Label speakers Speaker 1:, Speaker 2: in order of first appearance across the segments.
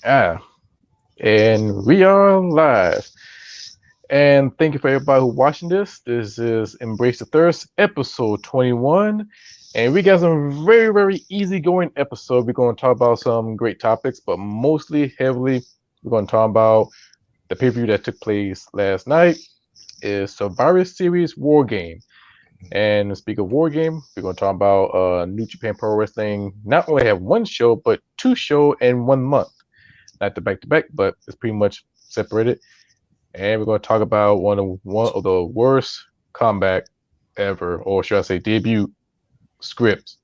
Speaker 1: Ah, and we are live. And thank you for everybody who watching this. This is Embrace the Thirst, episode 21. And we got some very easygoing episode. We're going to talk about some great topics, but mostly heavily, we're going to talk about the pay-per-view that took place last night is Survivor Series War Game. And speak of War Game, we're going to talk about New Japan Pro Wrestling. Not only have one show, but two shows in 1 month. Not the back-to-back, but it's pretty much separated. And we're going to talk about one of the worst comeback ever, or should I say debut scripts,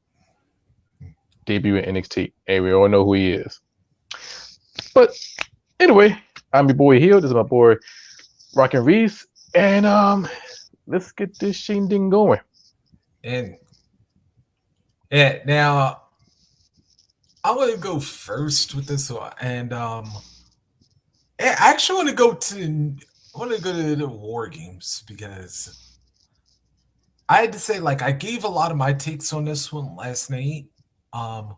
Speaker 1: debut in NXT. And we all know who he is. But anyway, I'm your boy Hill. This is my boy Rockin' Reese. And let's get this shindig going.
Speaker 2: And yeah, now I want to go first with this one, and I actually want to go to the War Games because I had to say, like, I gave a lot of my takes on this one last night, um,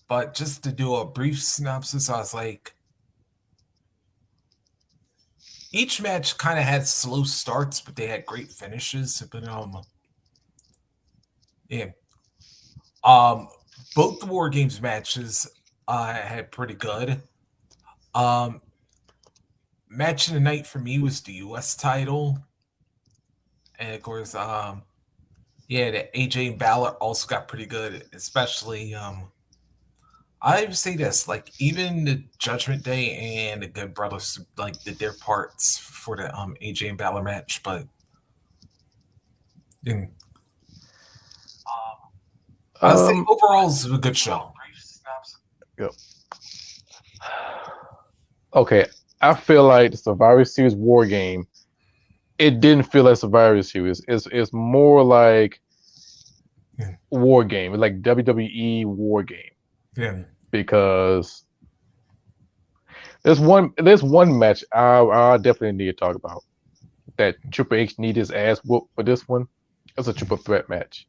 Speaker 2: but just to do a brief synopsis, I was like, each match kind of had slow starts, but they had great finishes. But yeah, both the War Games matches had pretty good. Match of the night for me was the U.S. title, and of course, yeah, the AJ and Balor also got pretty good, especially I would say this, like even the Judgment Day and the Good Brothers like did their parts for the AJ and Balor match, but mm, I'd say
Speaker 1: Um,
Speaker 2: overall it's a good show.
Speaker 1: go. Okay, I feel like the Survivor Series War Game. It didn't feel like Survivor Series. It's more like
Speaker 2: Yeah,
Speaker 1: War Game. It's like WWE War Game
Speaker 2: yeah.
Speaker 1: because there's one match I definitely need to talk about that Triple H needed his ass whooped for this one. It's a triple threat match.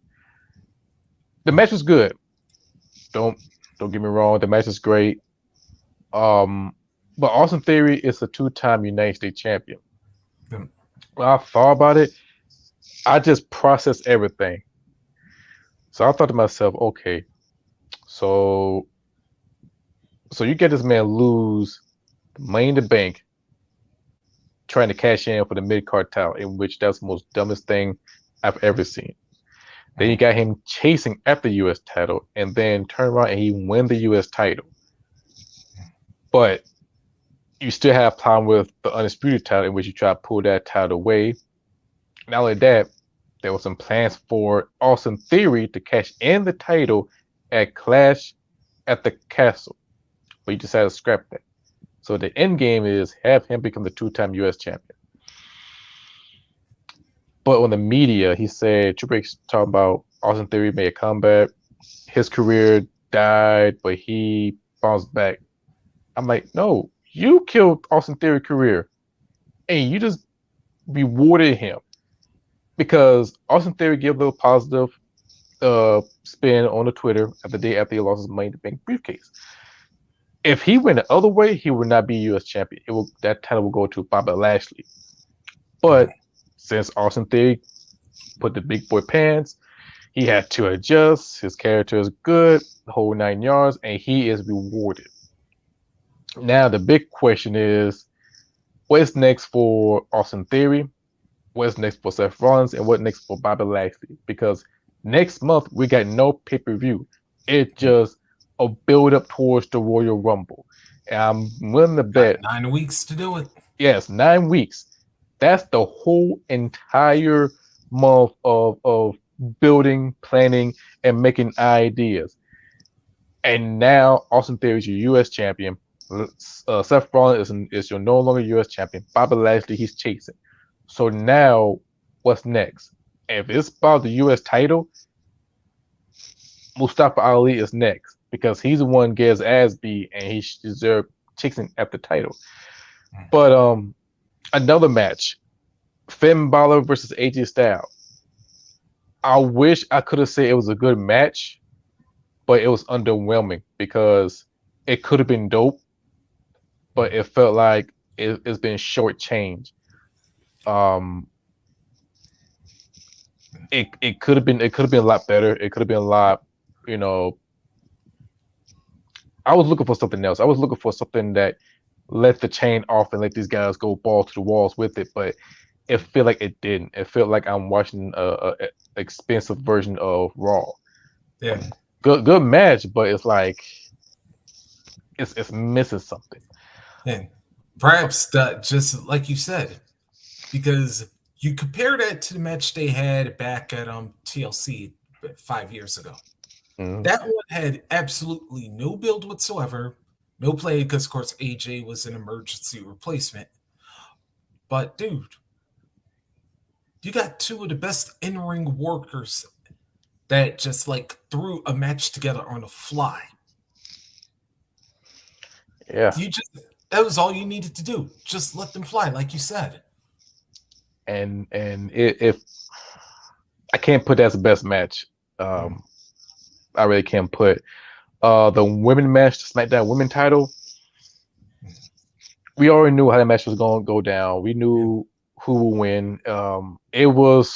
Speaker 1: The match was good. Don't don't get me wrong. The match is great. Um, but Austin Theory is a two-time United States champion.
Speaker 2: Yeah.
Speaker 1: When I thought about it, I just processed everything. So I thought to myself, okay, so so you get this man lose Money in the Bank trying to cash in for the mid card title, in which that's the most dumbest thing I've ever seen. Then you got him chasing after the U.S. title, and then turn around and he win the U.S. title. But you still have a problem with the undisputed title, in which you try to pull that title away. Not only that, there were some plans for Austin Theory to cash in the title at Clash at the Castle, but you decided to scrap that. So the end game is have him become the two-time U.S. champion. But on the media, he said Triple H talking about Austin Theory made a comeback. His career died, but he bounced back. I'm like, no, you killed Austin Theory's career, and you just rewarded him because Austin Theory gave a little positive spin on the Twitter at the day after he lost his Money in the Bank briefcase. If he went the other way, he would not be U.S. champion. That title will go to Bobby Lashley. But since Austin Theory put the big boy pants, he had to adjust. His character is good, the whole 9 yards, and he is rewarded. Now the big question is, what's next for Austin Theory? What's next for Seth Rollins? And what next for Bobby Lashley? Because next month we got no pay-per-view. It's just a build up towards the Royal Rumble. And I'm willing to bet,
Speaker 2: Got 9 weeks to do it.
Speaker 1: yes, 9 weeks. That's the whole entire month of building, planning, and making ideas. And now Austin Theory is your U.S. champion. Seth Rollins is your no longer U.S. champion. Bobby Lashley, he's chasing. So now, what's next? If it's about the U.S. title, Mustafa Ali is next because he's the one gets ass beat and he deserves chasing at the title. But another match, Finn Balor versus AJ Styles. I wish I could have said it was a good match, but it was underwhelming because it could have been dope, but it felt like it's been shortchanged. Um, it could have been a lot better. It could have been a lot, you know. I was looking for something else. I was looking for something that let the chain off and let these guys go ball to the walls with it, but it felt like it didn't. It felt like I'm watching a expensive version of Raw.
Speaker 2: Yeah.
Speaker 1: Good match, but it's like it's missing something.
Speaker 2: And perhaps that, just like you said, because you compare that to the match they had back at TLC 5 years ago.
Speaker 1: Mm-hmm.
Speaker 2: That one had absolutely no build whatsoever, no play because of course AJ was an emergency replacement. But dude, you got two of the best in-ring workers that just like threw a match together on the fly.
Speaker 1: Yeah,
Speaker 2: You just that was all you needed to do. Just let them fly, like you said.
Speaker 1: and if I can't put that as the best match, I really can't put the women match, the SmackDown Women title. We already knew how that match was going to go down. We knew who would win. It was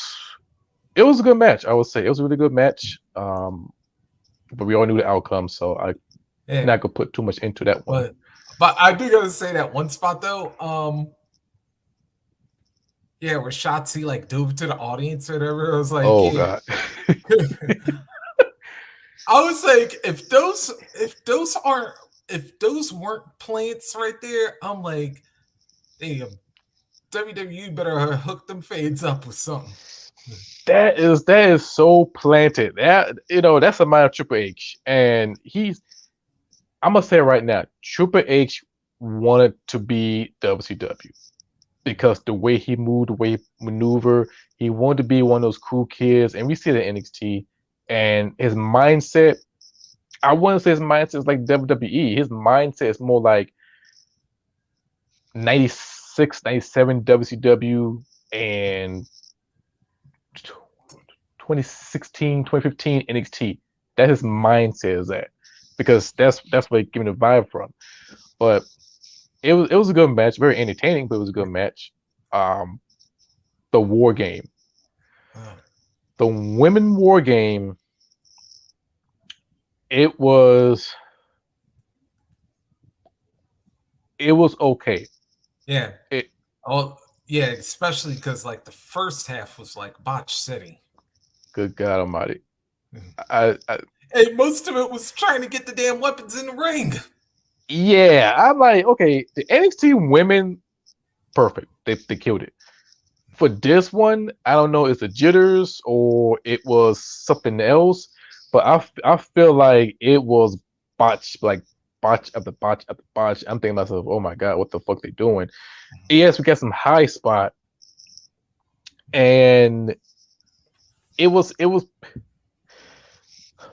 Speaker 1: a good match. I would say it was a really good match. But we all knew the outcome, so I'm
Speaker 2: Yeah,
Speaker 1: not gonna put too much into that one.
Speaker 2: but I do gotta say that one spot though. Yeah, where Shotzi like dove to the audience or whatever. I was like,
Speaker 1: Oh
Speaker 2: yeah.
Speaker 1: god.
Speaker 2: I was like, if those weren't plants right there, I'm like, damn, WWE better hook them fades up with something.
Speaker 1: That is so planted. That's a minor Triple H, and I'm gonna say it right now, Triple H wanted to be WCW because the way he moved, the way he maneuver, he wanted to be one of those cool kids, and we see it in NXT. And his mindset, I wouldn't say his mindset is like WWE. His mindset is more like 96, 97 WCW and 2016, 2015 NXT. That's his mindset is at, because that's where he giving the vibe from. But it was a good match, very entertaining, but it was a good match. The War Game, the Women War Game, it was okay.
Speaker 2: Yeah.
Speaker 1: It
Speaker 2: Yeah, especially because like the first half was like botch city.
Speaker 1: Good God Almighty. I
Speaker 2: And most of it was trying to get the damn weapons in the ring.
Speaker 1: Yeah, I'm like, okay, the NXT women, perfect. They killed it. For this one, I don't know, it's the jitters or it was something else, but I feel like it was botch after botch after botch. I'm thinking to myself, oh my god, what the fuck they doing? Yes, we got some high spot, and it was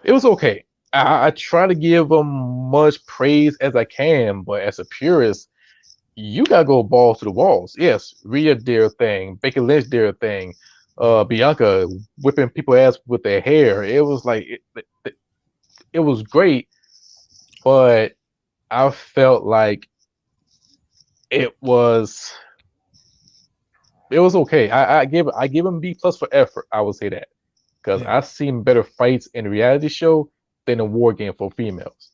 Speaker 1: okay. I try to give them much praise as I can, but as a purist, you gotta go balls to the walls. Yes, Rhea did her thing, Becky Lynch did her thing, Bianca whipping people ass with their hair. It was like it was great, but I felt like it was okay. I give them B+ for effort. I would say that because I've seen better fights in a reality show than a war game for females.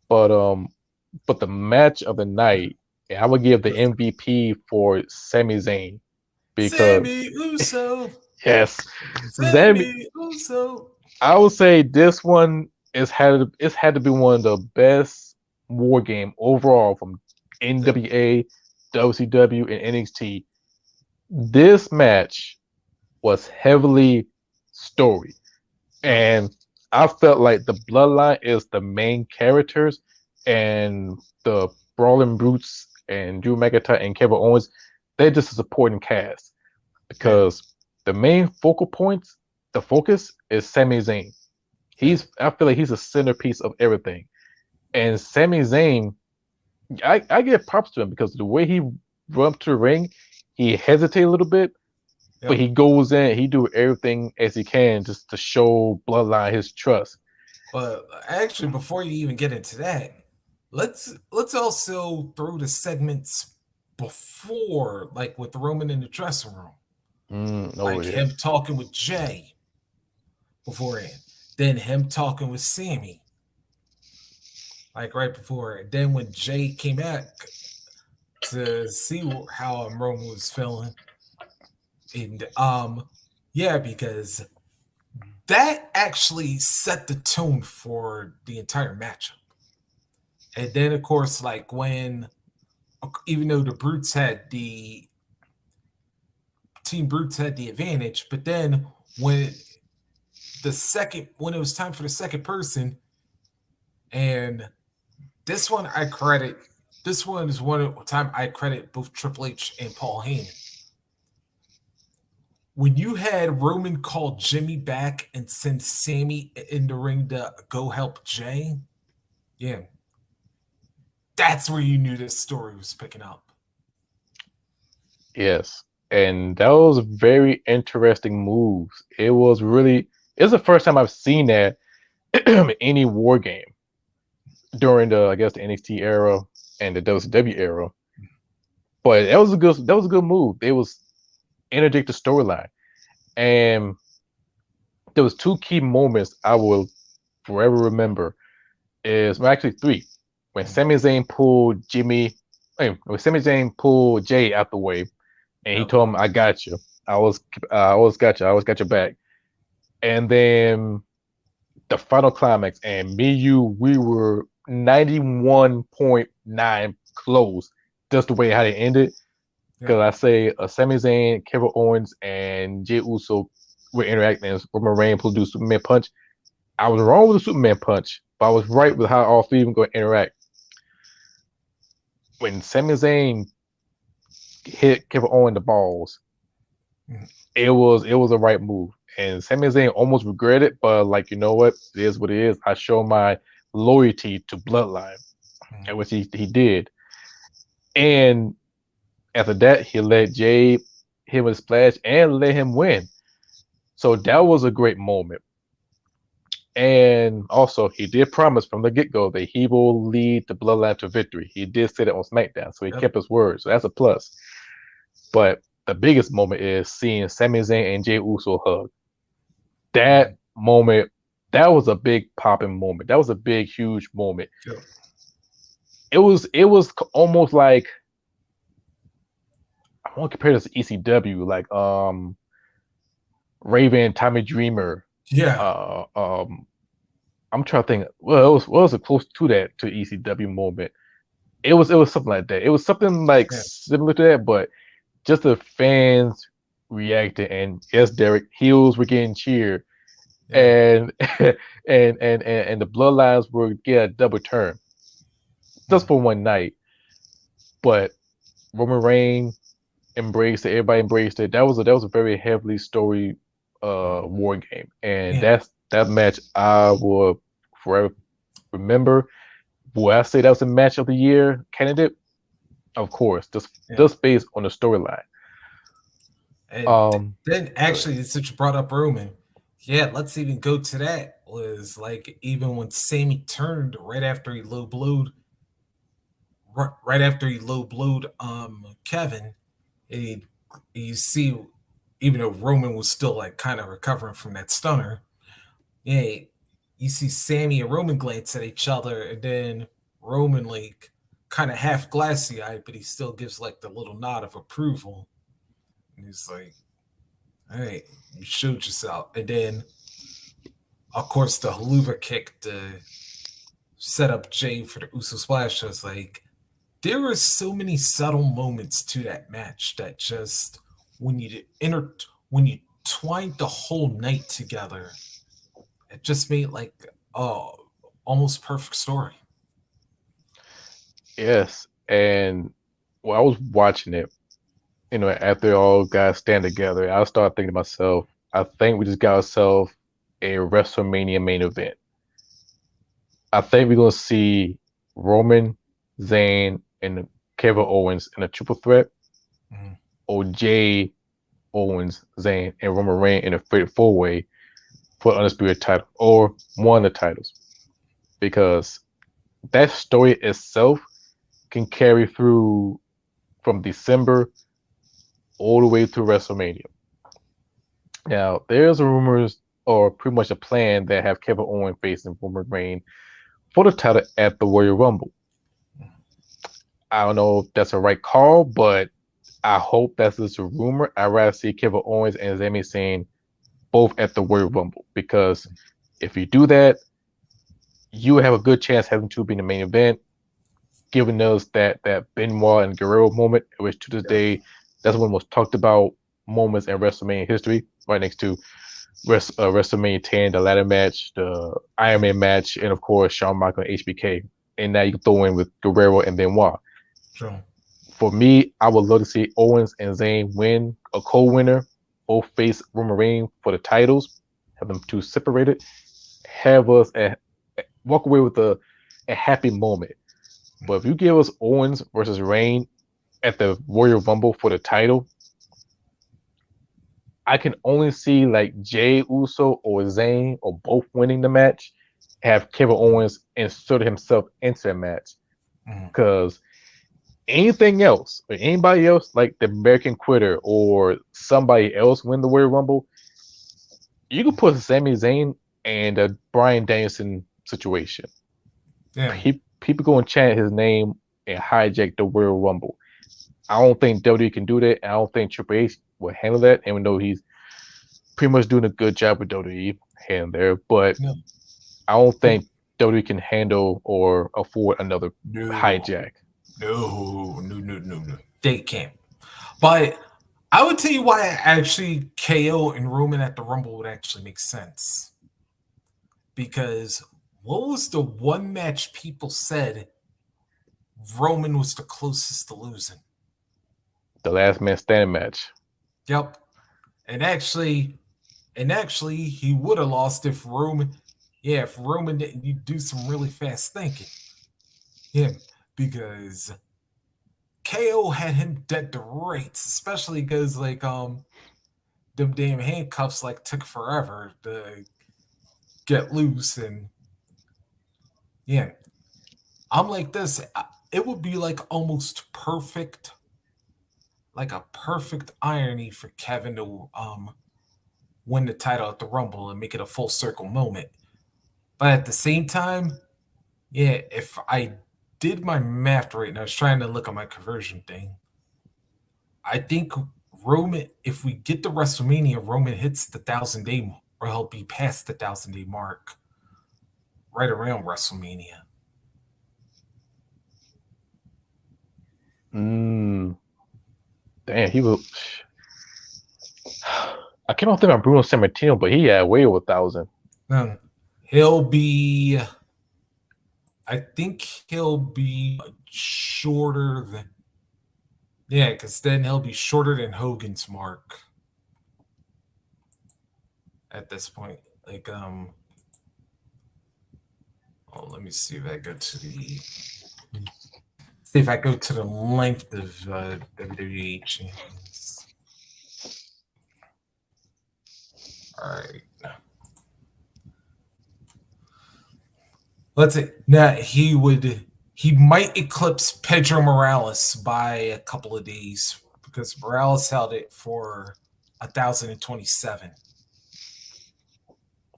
Speaker 1: But the match of the night, I would give the MVP for Sami Zayn because
Speaker 2: Sammy Uso.
Speaker 1: yes,
Speaker 2: Sammy Uso.
Speaker 1: I would say this one it's had to be one of the best war game overall from NWA, WCW, and NXT. This match was heavily story, and I felt like the Bloodline is the main characters, and the Brawling Brutes and Drew McIntyre and Kevin Owens, they're just a supporting cast because the main focal points, the focus is Sami Zayn. I feel like he's a centerpiece of everything, and Sami Zayn, I give props to him because the way he run to the ring, he hesitates a little bit, but he goes in, he do everything as he can just to show Bloodline his trust.
Speaker 2: But actually, before you even get into that, let's also throw the segments before, like with Roman in the dressing room,
Speaker 1: Oh
Speaker 2: like him
Speaker 1: yes.
Speaker 2: talking with Jay beforehand, then him talking with Sammy, like right before, and then when Jay came back to see how Roman was feeling, and yeah, because that actually set the tone for the entire matchup. And then, of course, like when, even though the Brutes had the Team Brutes had the advantage, but then when it was time for the second person, and this one I credit, this one is one time I credit both Triple H and Paul Heyman. When you had Roman call Jimmy back and send Sammy in the ring to go help Jay, yeah, that's where you knew this story was picking up.
Speaker 1: Yes. And that was very interesting moves. It's the first time I've seen that in any war game during I guess the NXT era and the WCW era. But that was a good move. It was interdict the storyline. And there was two key moments I will forever remember. Actually three. When Sami Zayn pulled when Sami Zayn pulled Jay out the way, and he
Speaker 2: Yep.
Speaker 1: told him, "I got you. I always got you. I always got your back." And then the final climax, and me, you, we were 91.9 close, just the way how they ended. Because
Speaker 2: Yep.
Speaker 1: I say Sami Zayn, Kevin Owens, and Jey Uso were interacting as Roman Reigns pulled do Superman punch. I was wrong with the Superman punch, but I was right with how all three of them going to interact. When Sami Zayn hit Kevin Owens in the balls, it was a right move. And Sami Zayn almost regretted, but like you know what, it is what it is. I show my loyalty to Bloodline, and which he did. And after that, he let Jay hit with a splash and let him win. So that was a great moment. And also, he did promise from the get go that he will lead the Bloodline to victory. He did say that on SmackDown, so he
Speaker 2: Yep.
Speaker 1: kept his word. So that's a plus. But the biggest moment is seeing Sami Zayn and Jey Uso hug. That moment, that was a big popping moment. That was a big, huge moment.
Speaker 2: Yep.
Speaker 1: It was almost like I want to compare this to ECW, like Raven, Tommy Dreamer.
Speaker 2: Yeah.
Speaker 1: Uh, um, I'm trying to think. Well, it was close to that to ECW moment. It was something like that. It was something like
Speaker 2: Yeah.
Speaker 1: similar to that, but just the fans reacted, and yes, Derek, heels were getting cheered,
Speaker 2: Yeah.
Speaker 1: and and the bloodlines were get a double turn just for one night. But Roman Reigns embraced it. Everybody embraced it. That was a very heavily story war game, and
Speaker 2: Yeah.
Speaker 1: that match I will forever remember. Will I say that was a match of the year candidate? Of course,
Speaker 2: Yeah.
Speaker 1: just based on the storyline.
Speaker 2: And then
Speaker 1: Go ahead.
Speaker 2: actually, since you brought up Roman, yeah, let's even go to that. Was like even when Sammy turned right after he low blowed Kevin, he you see, even though Roman was still like kind of recovering from that stunner, yeah, you see Sammy and Roman glance at each other, and then Roman like kind of half glassy eyed, but he still gives like the little nod of approval. And he's like, all right, you showed yourself. And then, of course, the haluva kick to set up Jay for the Uso splash. I was like, there were so many subtle moments to that match that just when when you twined the whole night together, it just made like almost perfect story.
Speaker 1: Yes, and when I was watching it, after all guys stand together, I started thinking to myself, I think we just got ourselves a WrestleMania main event. I think we're gonna see Roman, Zayn, and Kevin Owens in a triple threat,
Speaker 2: Mhm.
Speaker 1: or Jay, Owens, Zayn, and Roman Reigns in a fatal four way for the undisputed title or one of the titles. Because that story itself can carry through from December all the way through WrestleMania. Now, there's rumors or pretty much a plan that have Kevin Owens facing Roman Reigns for the title at the Royal Rumble. I don't know if that's a right call, but I hope that's just a rumor. I'd rather see Kevin Owens and Sami Zayn both at the Royal Rumble because if you do that, you have a good chance having to be in the main event, giving us that Benoit and Guerrero moment, which to this day, that's one of the most talked about moments in WrestleMania history, right next to WrestleMania 10, the ladder match, the Iron Man match, and of course Shawn Michaels and HBK. And now you can throw in with Guerrero and Benoit.
Speaker 2: Sure.
Speaker 1: For me, I would love to see Owens and Zayn win a co-winner, both face Roman Reigns for the titles, have them two separated, have us walk away with a happy moment. But if you give us Owens versus Reigns at the Royal Rumble for the title, I can only see like Jey Uso or Zayn or both winning the match, have Kevin Owens insert himself into the match. Because anything else or anybody else like the American Quitter or somebody else win the Royal Rumble, you can put Sami Zayn and a Bryan Danielson situation.
Speaker 2: Yeah.
Speaker 1: People go and chant his name and hijack the Royal Rumble. I don't think WWE can do that. I don't think Triple H will handle that, even though he's pretty much doing a good job with WWE hand there. But
Speaker 2: No.
Speaker 1: I don't think WWE can handle or afford another hijack.
Speaker 2: No. They can't. But I would tell you why actually KO and Roman at the Rumble would actually make sense. Because what was the one match people said Roman was the closest to losing?
Speaker 1: The last man standing match.
Speaker 2: Yep. And actually, he would have lost if Roman didn't do some really fast thinking. Yeah, because KO had him dead to rights, especially because like them damn handcuffs like took forever to get loose, and yeah, I'm like this. It would be like almost perfect, like a perfect irony for Kevin to win the title at the Rumble and make it a full circle moment. But at the same time, yeah, if I did my math right, and I was trying to look at my conversion thing, I think Roman, if we get to WrestleMania, Roman hits the 1,000-day, or he'll be past the 1,000-day mark right around WrestleMania.
Speaker 1: Damn, he was. I can't think about Bruno Sammartino, but he had way over 1,000.
Speaker 2: He'll be. I think he'll be shorter than. Yeah, because then he'll be shorter than Hogan's mark at this point. Like, oh, let me see if I go to the. See if I go to the length of WWE champions. All right. Let's see. Now he might eclipse Pedro Morales by a couple of days because Morales held it for 1,027.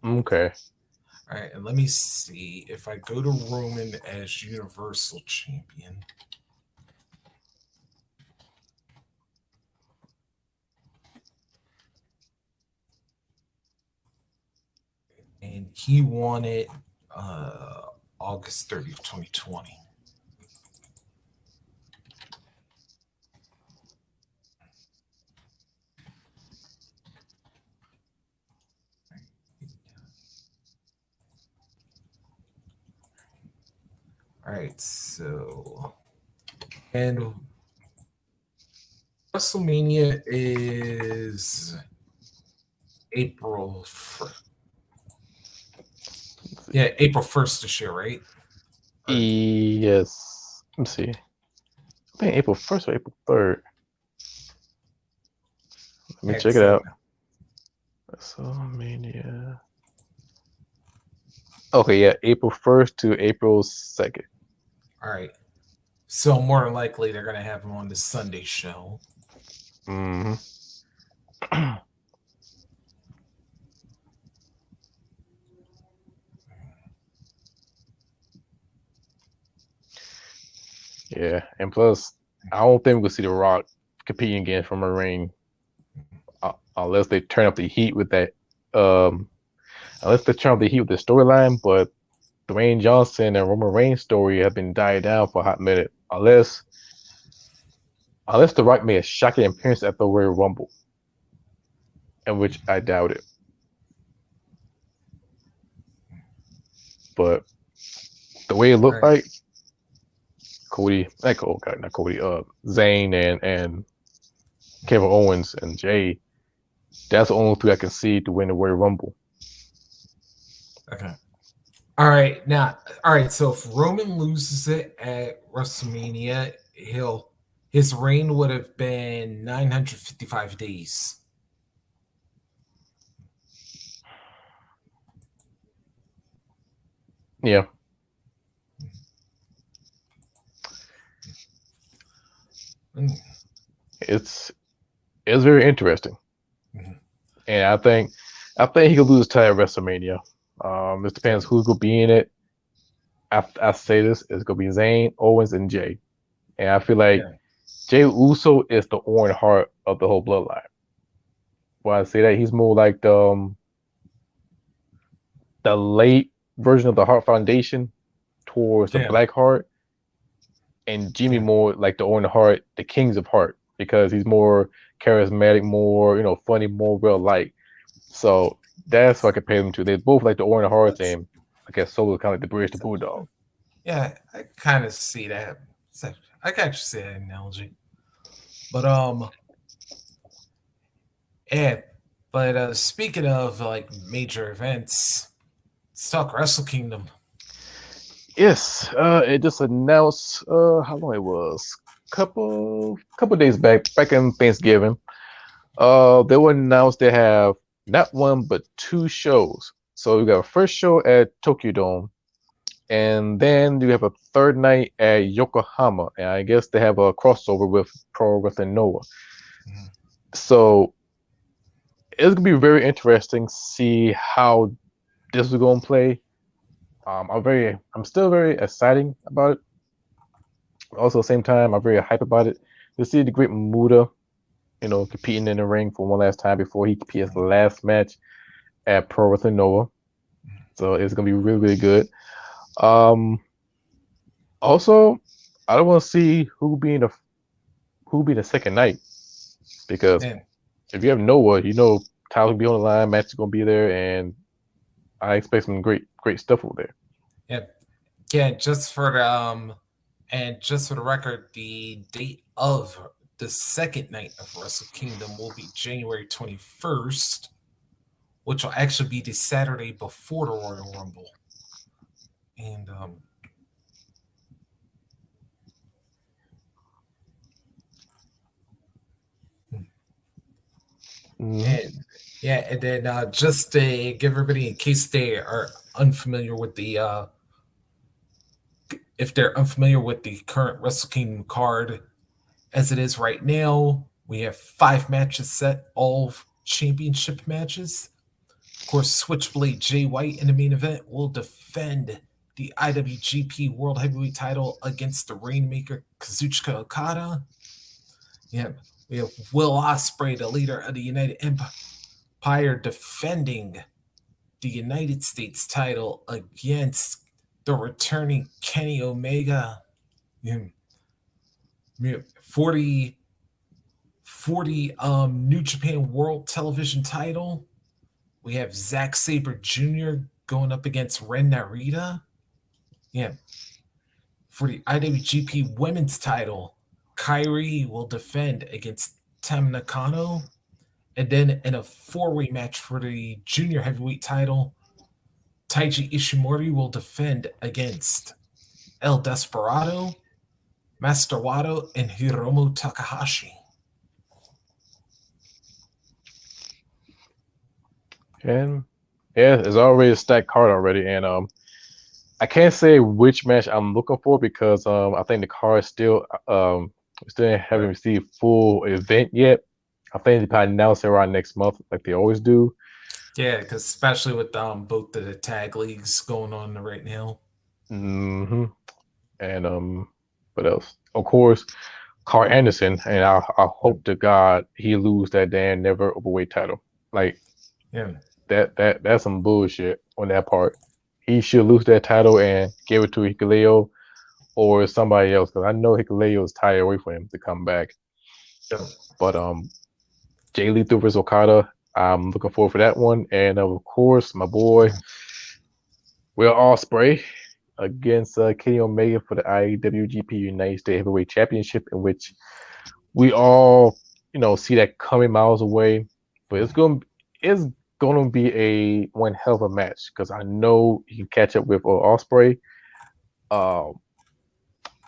Speaker 1: Okay.
Speaker 2: All right, and let me see if I go to Roman as Universal Champion. And he won it August 30th, 2020. All right, so and WrestleMania is April 1st. Yeah, April 1st this year, right?
Speaker 1: Yes. Let me see. I think April 1st or April 3rd. Let me check it out. WrestleMania. Okay, yeah, April 1st to April 2nd.
Speaker 2: All right. So more than likely they're gonna have him on the Sunday show.
Speaker 1: Hmm. Yeah, and plus, I don't think we'll see The Rock competing again from a ring unless they turn up the heat with that. Um, unless they turn up the heat with the storyline, but Dwayne Johnson and Roman Reigns story have been died down for a hot minute. Unless The Rock made a shocking appearance at the Royal Rumble, in which I doubt it. But the way it
Speaker 2: All
Speaker 1: looked
Speaker 2: right.
Speaker 1: like Cody, like oh god, not Cody, Zayn and Kevin Owens and Jay, that's the only three I can see to win the Royal Rumble.
Speaker 2: Okay. All right. Now, all right. So if Roman loses it at WrestleMania, his reign would have been 955 days.
Speaker 1: Yeah.
Speaker 2: Mm.
Speaker 1: It's very interesting,
Speaker 2: Mm-hmm.
Speaker 1: and I think he could lose to at WrestleMania. It depends
Speaker 2: Okay.
Speaker 1: who's gonna be in it. I say this it's gonna be Zayn, Owens, and Jay, and I feel like
Speaker 2: Yeah.
Speaker 1: Jay Uso is the Owen Hart of the whole bloodline. Why I say that he's more like the late version of the Hart Foundation towards the
Speaker 2: Yeah.
Speaker 1: Black Heart, and Jimmy
Speaker 2: Yeah.
Speaker 1: more like the Owen Hart, the Kings of Heart, because he's more charismatic, more funny, more real like. So that's what I compare them to. They're both like the Owen Hearts,
Speaker 2: That's,
Speaker 1: and I guess Solo kind of like the British the Bulldog.
Speaker 2: yeah. I kind of see that. I can actually see that analogy. But yeah. But speaking of like major events, let's talk Wrestle Kingdom.
Speaker 1: Yes, it just announced how long it was. Couple days back in Thanksgiving. They will announce they have not one but two shows. So we got a first show at Tokyo Dome, and then you have a third night at Yokohama, and I guess they have a crossover with Pro Wrestling Noah.
Speaker 2: Mhm.
Speaker 1: So it's gonna be very interesting to see how this is gonna play. I'm still very excited about it. Also, at the same time, I'm very hype about it to see the Great Muda, competing in the ring for one last time before he competes the last match at Pro Wrestling Noah. So it's gonna be really, really good. Um, Also, I don't want to see who be the second night because
Speaker 2: And
Speaker 1: if you have Noah, Tyler will be on the line, Matt's gonna be there, and I expect some great, great stuff over there.
Speaker 2: yeah, yeah, just for the record, the date of the second night of Wrestle Kingdom will be January 21st, which will actually be the Saturday before the Royal Rumble. And
Speaker 1: Mm-hmm.
Speaker 2: and yeah, and then just to give everybody, in case they are unfamiliar with the if they're unfamiliar with the current Wrestle Kingdom card as it is right now, we have 5 matches set, all championship matches. Of course, Switchblade Jay White in the main event will defend the IWGP World Heavyweight title against the Rainmaker Kazuchika Okada. Yeah, we have Will Ospreay, the leader of the United Empire, defending the United States title against the returning Kenny Omega. Yeah, 40 New Japan World Television title. We have Zack Sabre Jr. going up against Ren Narita. Yeah. For the IWGP Women's title, Kyrie will defend against Tam Nakano. And then in a four-way match for the junior heavyweight title, Taiji Ishimori will defend against El Desperado, Master Wato, and Hiromu Takahashi.
Speaker 1: And yeah, it's already a stacked card already, and I can't say which match I'm looking for because I think the card still haven't
Speaker 2: Right.
Speaker 1: received full event yet. I think they probably announce it around next month like they always do.
Speaker 2: Yeah, because especially with both the tag leagues going on right now.
Speaker 1: hmm And what else? Of course, Carl Anderson, and I
Speaker 2: Yeah.
Speaker 1: hope to God he lose that damn never overweight title. Like
Speaker 2: Yeah.
Speaker 1: that's some bullshit on that part. He should lose that title and give it to Hikuleo or somebody else because I know Hikuleo is tired away for him to come back.
Speaker 2: Yeah.
Speaker 1: But Jay Lethal versus Okada, I'm looking forward for that one. And of course, my boy Will Ospreay against Kenny Omega for the IWGP United States Heavyweight Championship, in which we all, see that coming miles away. But it's gonna be a one hell of a match because I know he can catch up with Ospreay. Um,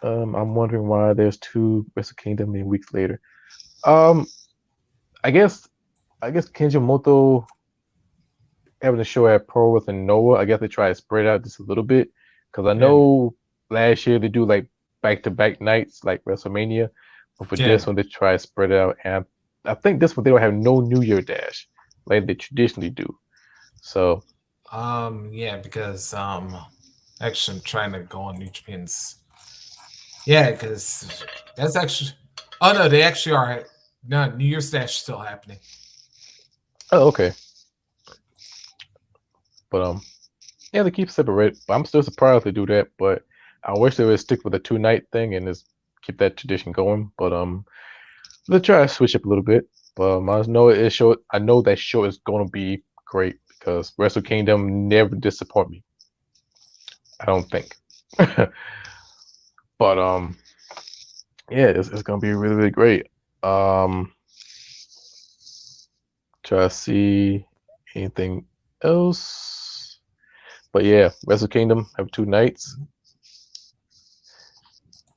Speaker 1: I'm wondering why there's two Wrestle Kingdom in weeks later. Um, I guess Kenjamoto having a show at Pro with Noah. I guess they try to spread out just a little bit because I
Speaker 2: Yeah.
Speaker 1: know last year they do like back to back nights like WrestleMania, but for
Speaker 2: Yeah.
Speaker 1: this one they try to spread it out. And I think this one they don't have no New Year dash like they traditionally do. So
Speaker 2: Yeah, because actually I'm trying to go on New Japan's. Yeah, because that's actually. Oh no, they actually are. No, New Year's Dash is still happening.
Speaker 1: oh okay, but yeah they keep separate. But I'm still surprised they do that. But I wish they would stick with the 2 night thing and just keep that tradition going. But they try to switch up a little bit. But I know that show is going to be great because Wrestle Kingdom never disappoint me. I don't think. But yeah, it's going to be really really great. Um, try to see anything else. But yeah, Wrestle Kingdom have 2 nights,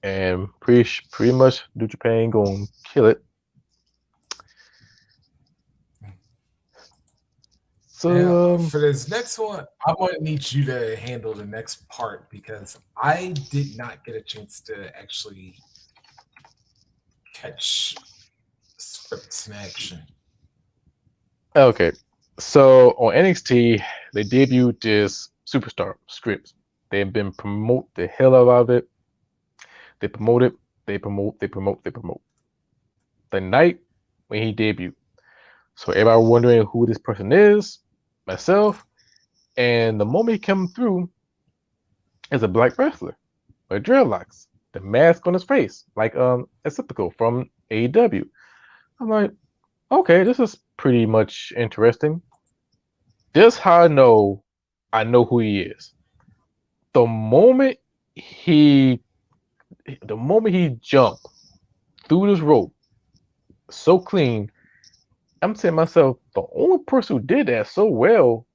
Speaker 1: and pretty much New Japan going to kill it.
Speaker 2: Now,
Speaker 1: So
Speaker 2: for this next one, I want to need you to handle the next part because I did not get a chance to actually catch scripts in action.
Speaker 1: okay, so on NXT they debuted this superstar Scripps. They've been promote the hell out of it. They promote it. They promote. They promote. They promote. The night when he debuted. So everybody wondering who this person is, myself, and the moment he came through is a black wrestler with dreadlocks, the mask on his face, like Acyclical from AEW. I'm like, okay, this is pretty much interesting. This how I know who he is. The moment he the moment he jumped through this rope so clean, I'm saying to myself, the only person who did that so well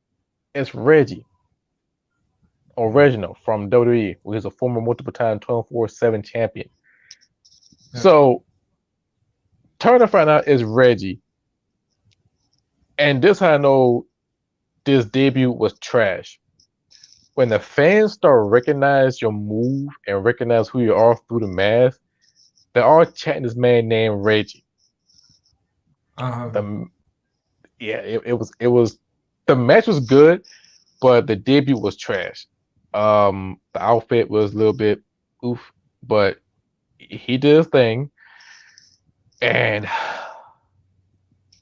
Speaker 1: is Reggie or Reginald from WWE, who is a former multiple time 24/7 champion.
Speaker 2: Yeah.
Speaker 1: So Turner found out is Reggie. And this how I know this debut was trash. When the fans start recognize your move and recognize who you are through the mask, they're all chatting this man named Reggie.
Speaker 2: Um,
Speaker 1: The yeah, it was the match was good, but the debut was trash. The outfit was a little bit oof, but he did his thing, and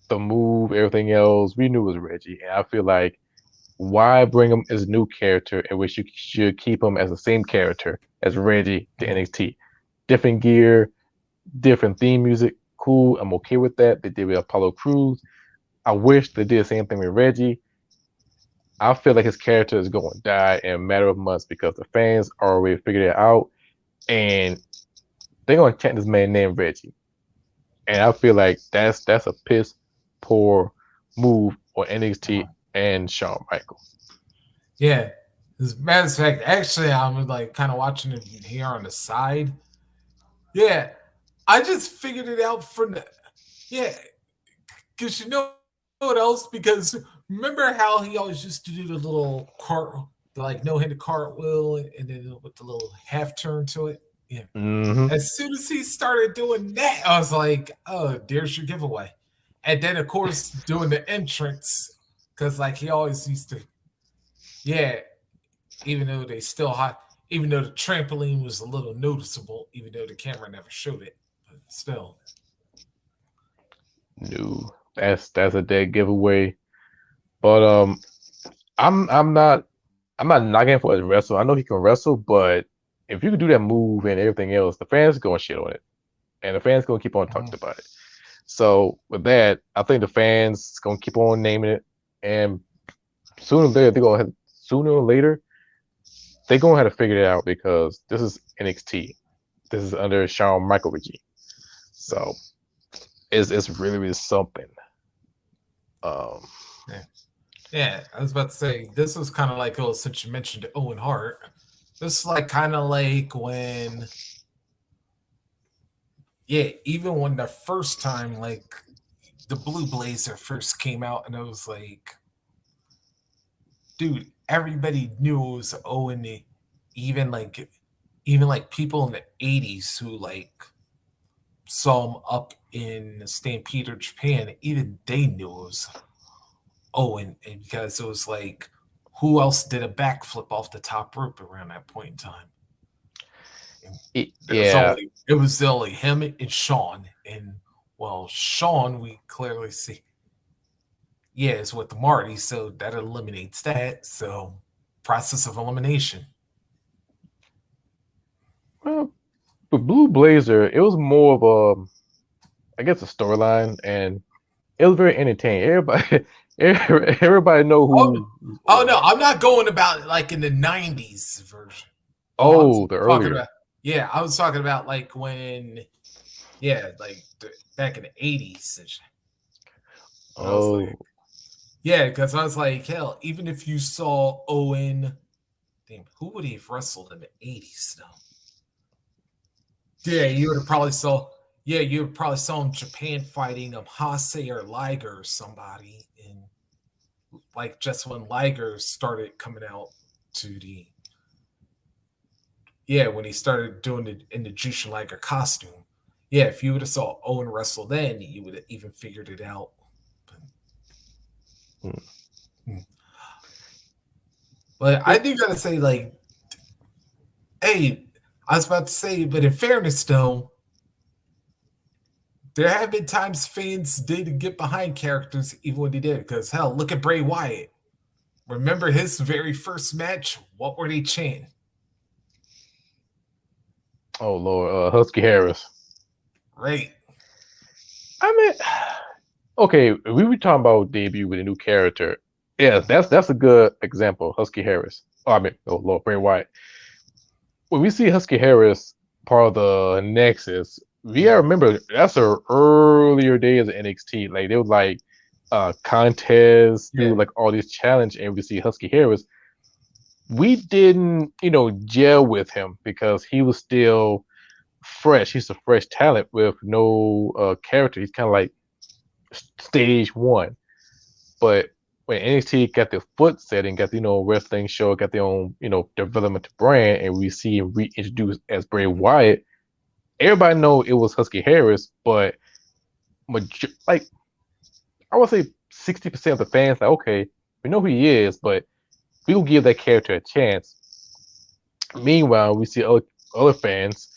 Speaker 1: the move, everything else, we knew it was Reggie. And I feel like why bring him as a new character in which you should keep him as the same character as Reggie to NXT? Different gear, different theme music, cool. I'm okay with that. They did with Apollo Crews. I wish they did the same thing with Reggie. I feel like his character is going to die in a matter of months because the fans already figured it out, and they're going to chant this man named Reggie. And I feel like that's a piss poor move on NXT and Shawn Michaels.
Speaker 2: yeah. As a matter of fact, actually, I'm like kind of watching it here on the side. Yeah, I just figured it out from the. Yeah, because you know what else? Because remember how he always used to do the little cart the like no-handed cartwheel, and then with the little half turn to it. Yeah.
Speaker 1: Hmm.
Speaker 2: As soon as he started doing that, I was like, "Oh, there's your giveaway." And then, of course, doing the entrance because like he always used to, yeah. Even though they still hot, even though the trampoline was a little noticeable, even though the camera never showed it, but still.
Speaker 1: No, that's a dead giveaway. But I'm not knocking him for his wrestle. I know he can wrestle, but if you can do that move and everything else, the fans are gonna shit on it, and the fans gonna keep on talking about it. So with that, I think the fans gonna keep on naming it, and sooner or later they're gonna have to figure it out because this is NXT. This is under Shawn Michael regime. So it's really really something. Um,
Speaker 2: Yeah. Yeah, I was about to say this was kind of like, oh, since you mentioned Owen Hart, this is like kind of like when, yeah, even when the first time like the Blue Blazer first came out, and it was like, dude, everybody knew it was Owen. Even like, even like people in the '80s who like saw him up in Stampede or Japan, even they knew it was Owen, and because it was like, who else did a backflip off the top rope around that point in time? And
Speaker 1: yeah.
Speaker 2: it was only him and Sean, and well, Sean we clearly see, yeah, it's with Marty, so that eliminates that. So process of elimination.
Speaker 1: Well, but Blue Blazer, it was more of a, I guess, a storyline, and it was very entertaining. Everybody know
Speaker 2: Oh,
Speaker 1: who
Speaker 2: oh
Speaker 1: Owen
Speaker 2: no, I'm
Speaker 1: is.
Speaker 2: not going about it like in the '90s version. Oh, I'm
Speaker 1: Oh, the
Speaker 2: talking
Speaker 1: earlier.
Speaker 2: about, yeah, I was talking about like when, yeah, like back in the '80s. And I was like,
Speaker 1: Oh,
Speaker 2: yeah, because I was like, hell, even if you saw Owen, damn, who would he have wrestled in the '80s though? Yeah, you would have probably saw. Yeah, you would probably saw him Japan fighting Hase or Liger or somebody, and like just when Liger started coming out to the, yeah, when he started doing it in the Jushin Liger costume. Yeah, if you would have saw Owen wrestle then, you would have even figured it out.
Speaker 1: hmm.
Speaker 2: But I
Speaker 1: Yep.
Speaker 2: do gotta say, like, hey, I was about to say, but in fairness, though, there have been times fans did get behind characters even when they did. Because hell, look at Bray Wyatt. Remember his very first match? What were they chanting?
Speaker 1: Oh Lord, Husky Harris.
Speaker 2: Right.
Speaker 1: I mean, okay, we were talking about debut with a new character. Yeah, that's a good example. Husky Harris. Oh, I mean, oh Lord, Bray Wyatt. When we see Husky Harris part of the Nexus, we gotta remember that's our earlier days of NXT. Like they were like contests, do
Speaker 2: Yeah.
Speaker 1: like all these challenge, and we see Husky Harris. We didn't, gel with him because he was still fresh. He's a fresh talent with no character. He's kind of like stage one. But when NXT got their foot set and got the wrestling show, got their own development brand, and we see him reintroduced as Bray Wyatt, everybody know it was Husky Harris, but like I would say 60% of the fans like, okay, we know who he is, but we'll give that character a chance. Meanwhile, we see other fans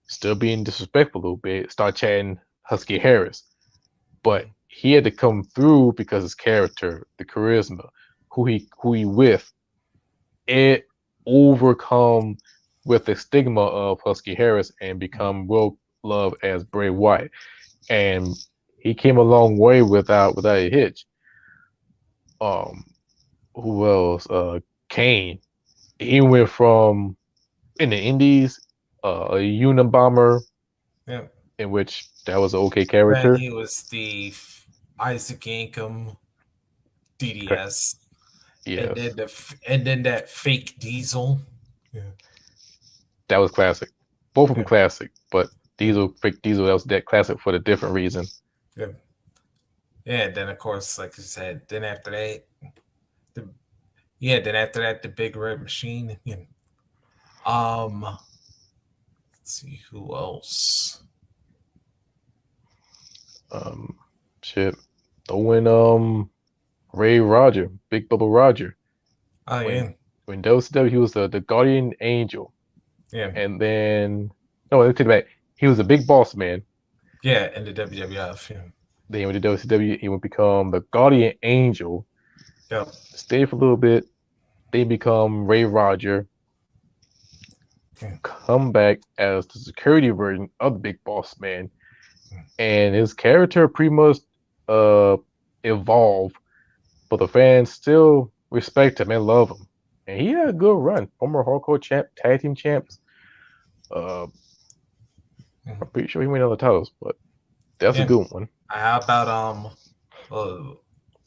Speaker 1: still being disrespectful a little bit, start chatting Husky Harris. But he had to come through because his character, the charisma, who he with, it overcome with the stigma of Husky Harris and become well loved as Bray Wyatt. And he came a long way without a hitch. Um, who else? Kane. He went from in the Indies, a Unabomber,
Speaker 2: Yeah.
Speaker 1: in which that was an okay
Speaker 2: Then
Speaker 1: character.
Speaker 2: he was the Isaac Yankem DDS, and
Speaker 1: Yes,
Speaker 2: then that fake Diesel. Yeah.
Speaker 1: that was classic. Both of them
Speaker 2: Yeah.
Speaker 1: classic, but
Speaker 2: Yeah.
Speaker 1: Fake Diesel, that was that classic for a different reason.
Speaker 2: Yeah. Yeah. Then of course, like I said, then after that, the Yeah, then after that, the Big Red Machine. Yeah. Let's see who else.
Speaker 1: Um, shit. Throwing Ray Roger, Big Bubba Roger.
Speaker 2: Oh
Speaker 1: When
Speaker 2: yeah,
Speaker 1: when WCW, he was the Guardian Angel,
Speaker 2: yeah,
Speaker 1: and then no, let's take it back. He was a big boss man.
Speaker 2: yeah, in the WWF. Yeah,
Speaker 1: Then with the WCW, he would become the Guardian Angel.
Speaker 2: yep,
Speaker 1: Stay for a little bit. They become Ray Roger.
Speaker 2: yeah,
Speaker 1: Come back as the security version of the Big Boss Man, and his character pretty much uh evolved, but the fans still respect him and love him. And he had a good run. Former hardcore champ, tag team champs. Uh,
Speaker 2: yeah.
Speaker 1: I'm pretty sure he won other titles, but that's a
Speaker 2: Yeah.
Speaker 1: good one.
Speaker 2: How about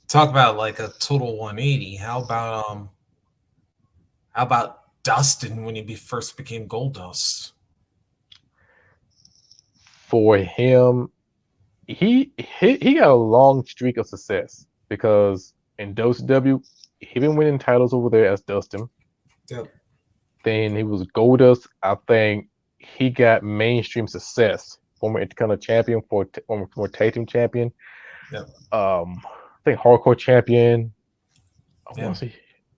Speaker 2: talk about like a total 180. How about Dustin when first became Goldust?
Speaker 1: For him, he got a long streak of success because in WCW, he been winning titles over there as Dustin.
Speaker 2: Yep,
Speaker 1: Then he was Goldust. I think he got mainstream success. Former Intercontinental champion, former tag team champion.
Speaker 2: yep,
Speaker 1: I think hardcore champion. I
Speaker 2: yeah.
Speaker 1: want to say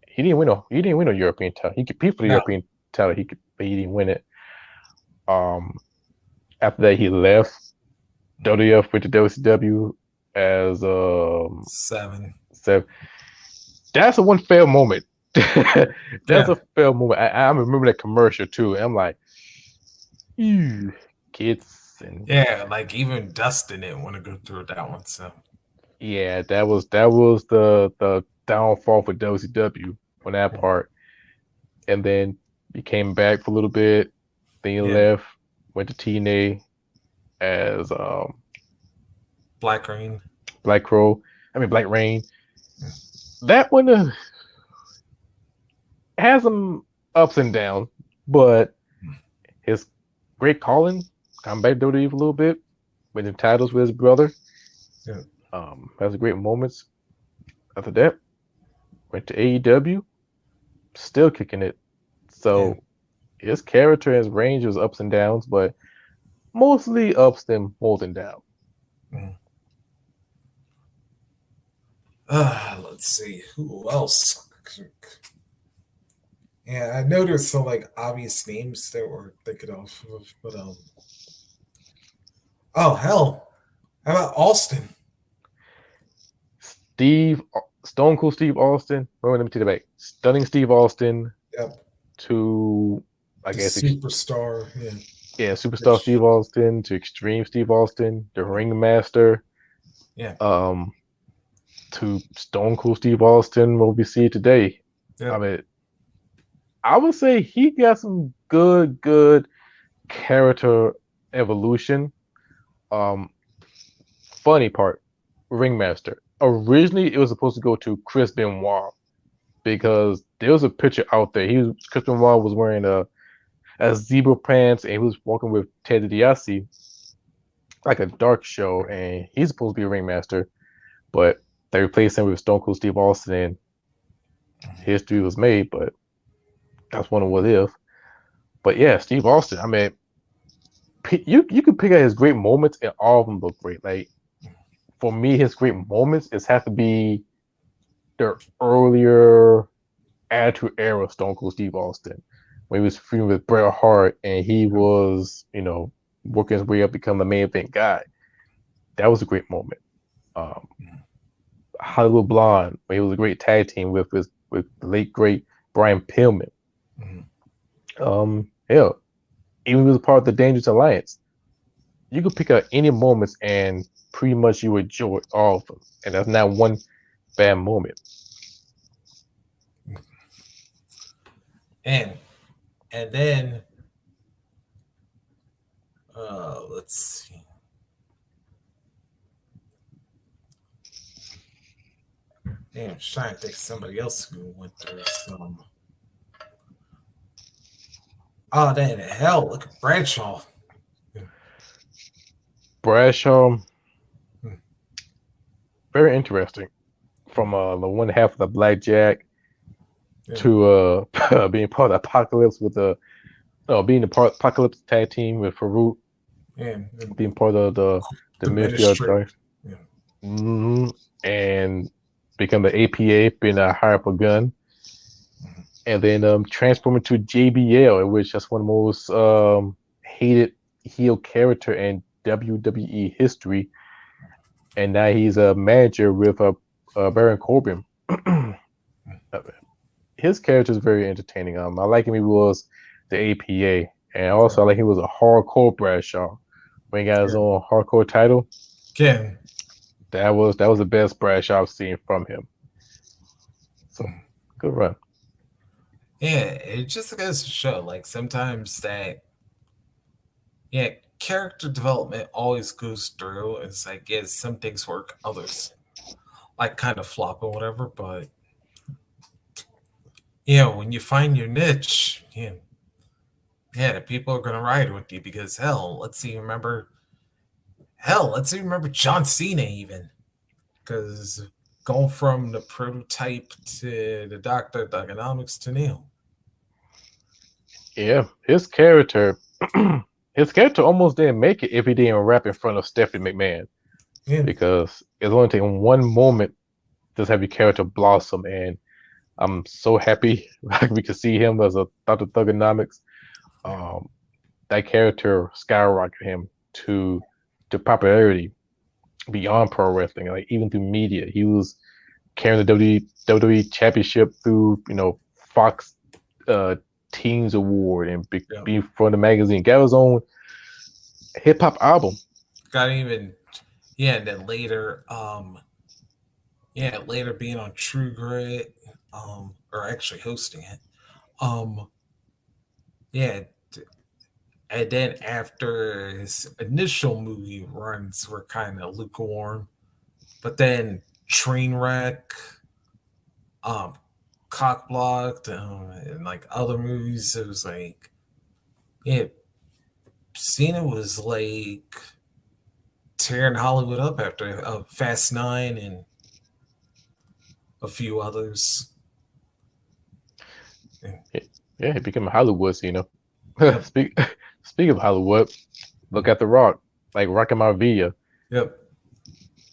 Speaker 1: he didn't win a European title. He compete for the
Speaker 2: No,
Speaker 1: European title. But he didn't win it. Um, After that, he left WWF with the WCW as
Speaker 2: 7.
Speaker 1: so that's a one fail moment. That's
Speaker 2: Yeah,
Speaker 1: a fail moment. I remember that commercial too. And I'm like, ew, kids and
Speaker 2: yeah. Like even Dustin didn't want to go through that one. So
Speaker 1: yeah, that was the downfall for WCW on that
Speaker 2: yeah,
Speaker 1: part. And then he came back for a little bit. Then he
Speaker 2: yeah.
Speaker 1: left, went to TNA as
Speaker 2: Black Rain.
Speaker 1: Black Crow. I mean Black Rain.
Speaker 2: Yeah,
Speaker 1: That one has some ups and downs, but his great calling, come back to WWE for a little bit, winning titles with his brother.
Speaker 2: yeah,
Speaker 1: Has great moments. After that, went to AEW, still kicking it.
Speaker 2: yeah.
Speaker 1: So his character and his range was ups and downs, but mostly ups than more than downs.
Speaker 2: Mm. Let's see who else. Yeah, I know there's some like obvious names that we're thinking of, but oh hell, how about Austin?
Speaker 1: Steve Stone Cold Steve Austin. Let me take it back. Stunning Steve Austin
Speaker 2: Yep,
Speaker 1: to I
Speaker 2: the
Speaker 1: guess
Speaker 2: superstar. Yeah,
Speaker 1: yeah, superstar
Speaker 2: which
Speaker 1: Steve Austin to extreme Steve Austin, the ringmaster,
Speaker 2: yeah,
Speaker 1: um, to Stone Cold Steve Austin, what we see today. I
Speaker 2: yep,
Speaker 1: mean, I would say he got some good character evolution. Um, Funny part, ringmaster. Originally, it was supposed to go to Chris Benoit because there was a picture out there. Chris Benoit was wearing a zebra pants and he was walking with Ted DiBiase like a dark show, and he's supposed to be a ringmaster, but they replaced him with Stone Cold Steve Austin, and history was made. But that's one of what if. But yeah, Steve Austin. I mean, you could pick out his great moments, and all of them look great. Like for me, his great moments is have to be the earlier Attitude Era Stone Cold Steve Austin when he was feuding with Bret Hart, and he was working his way up, become the main event guy. That was a great moment. Um, Hollywood Blonde, when he was a great tag team with the late great Brian Pillman.
Speaker 2: mhm.
Speaker 1: Hell, even if he was part of the Dangerous Alliance, you could pick out any moments and pretty much you enjoy all of them, and that's not one bad moment.
Speaker 2: and then let's see. Damn, I'm trying to think of somebody else who went through some. Oh, damn, hell, look at Bradshaw.
Speaker 1: Bradshaw,
Speaker 2: Hmm.
Speaker 1: very interesting. From the one half of the Blackjack,
Speaker 2: Yeah.
Speaker 1: to being part of Apocalypse with the being the part Apocalypse tag team with Farouk,
Speaker 2: And
Speaker 1: being part of the
Speaker 2: the
Speaker 1: Ministry of
Speaker 2: ministry.
Speaker 1: Dark,
Speaker 2: Yeah.
Speaker 1: and become the APA, being a higher up a gun, and then transforming to JBL, in which that's one of the most hated heel character in WWE history, and now he's a manager with Baron Corbin. His character is very entertaining. I like him. He was the APA, and also I like he was a hardcore Bradshaw when he got his own hardcore title.
Speaker 2: Again,
Speaker 1: That was the best Bradshaw I've seen from him. So good run.
Speaker 2: yeah, it just goes to show, like, sometimes that, yeah, character development always goes through. It's like, yeah, some things work, others like kind of flop or whatever. But when you find your niche, the people are gonna ride with you because let's see, remember John Cena even, because going from the prototype to the Doctor Thugonomics to Neil.
Speaker 1: Yeah, his character, his character almost didn't make it if he didn't rap in front of Stephanie McMahon,
Speaker 2: Yeah,
Speaker 1: because it's only taking one moment to have your character blossom, and I'm so happy like we could see him as a Dr. Thugonomics. Um, that character skyrocketed him to popularity beyond pro wrestling, like even through media. He was carrying the WWE Championship through, Fox uh, Teens Award and
Speaker 2: yeah.
Speaker 1: being from the magazine. Got his own hip hop album.
Speaker 2: Got even, and then later, later being on True Grit, or actually hosting it, um, yeah, and then after his initial movie runs were kind of lukewarm, but then Trainwreck, um, Cockblocked, and like other movies, it was like, yeah, Cena was like tearing Hollywood up after Fast Nine and a few others.
Speaker 1: Yeah, he became a Hollywood,
Speaker 2: Yep.
Speaker 1: Speak of Hollywood, look at The Rock, like Rocky Maivia,
Speaker 2: Yep.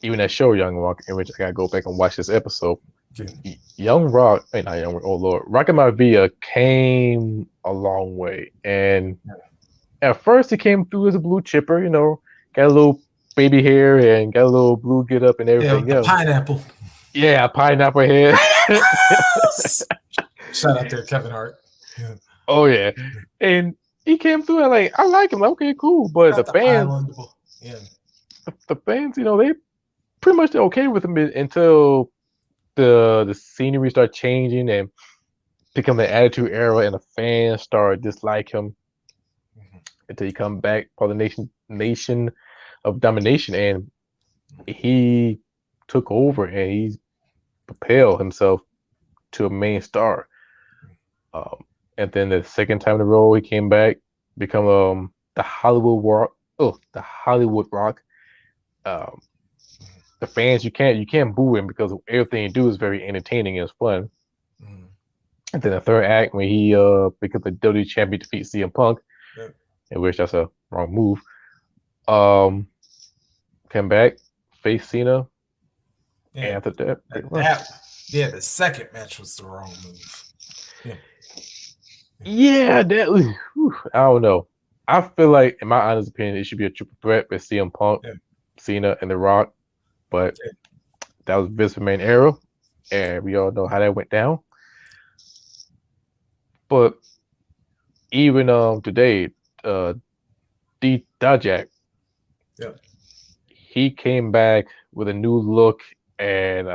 Speaker 1: even that show Young Rock, in which I gotta go back and watch this episode.
Speaker 2: Okay.
Speaker 1: Young Rock, not Young, oh Lord, Rocky Maivia came a long way, and at first he came through as a blue chipper, got a little baby hair and got a little blue get up and
Speaker 2: Yeah, with
Speaker 1: everything
Speaker 2: the
Speaker 1: else.
Speaker 2: pineapple.
Speaker 1: Yeah, pineapple head.
Speaker 2: Shout out there, Kevin Hart. Yeah.
Speaker 1: Oh yeah, and he came through and like I like him. Okay, cool. But
Speaker 2: Got the island. Yeah.
Speaker 1: the fans, they pretty much okay with him until the scenery start changing and become the attitude era, and the fans start dislike him until he come back for the nation of domination, and he took over and he propelled himself to a main star. Um, and then the second time in a row, he came back, become the Hollywood Rock. Oh, the Hollywood Rock. Um, the fans, you can't boo him because everything he do is very entertaining and it's fun. And then the third act when he becomes the WWE champion, defeats CM Punk, in which that's a wrong move. Came back, face Cena, and after that,
Speaker 2: the second match was the wrong move.
Speaker 1: Yeah, that. I don't know. I feel like, in my honest opinion, it should be a triple threat with CM Punk, Cena, and The Rock. But that was Vince McMahon era, and we all know how that went down. But even today, D Dajak, he came back with a new look, and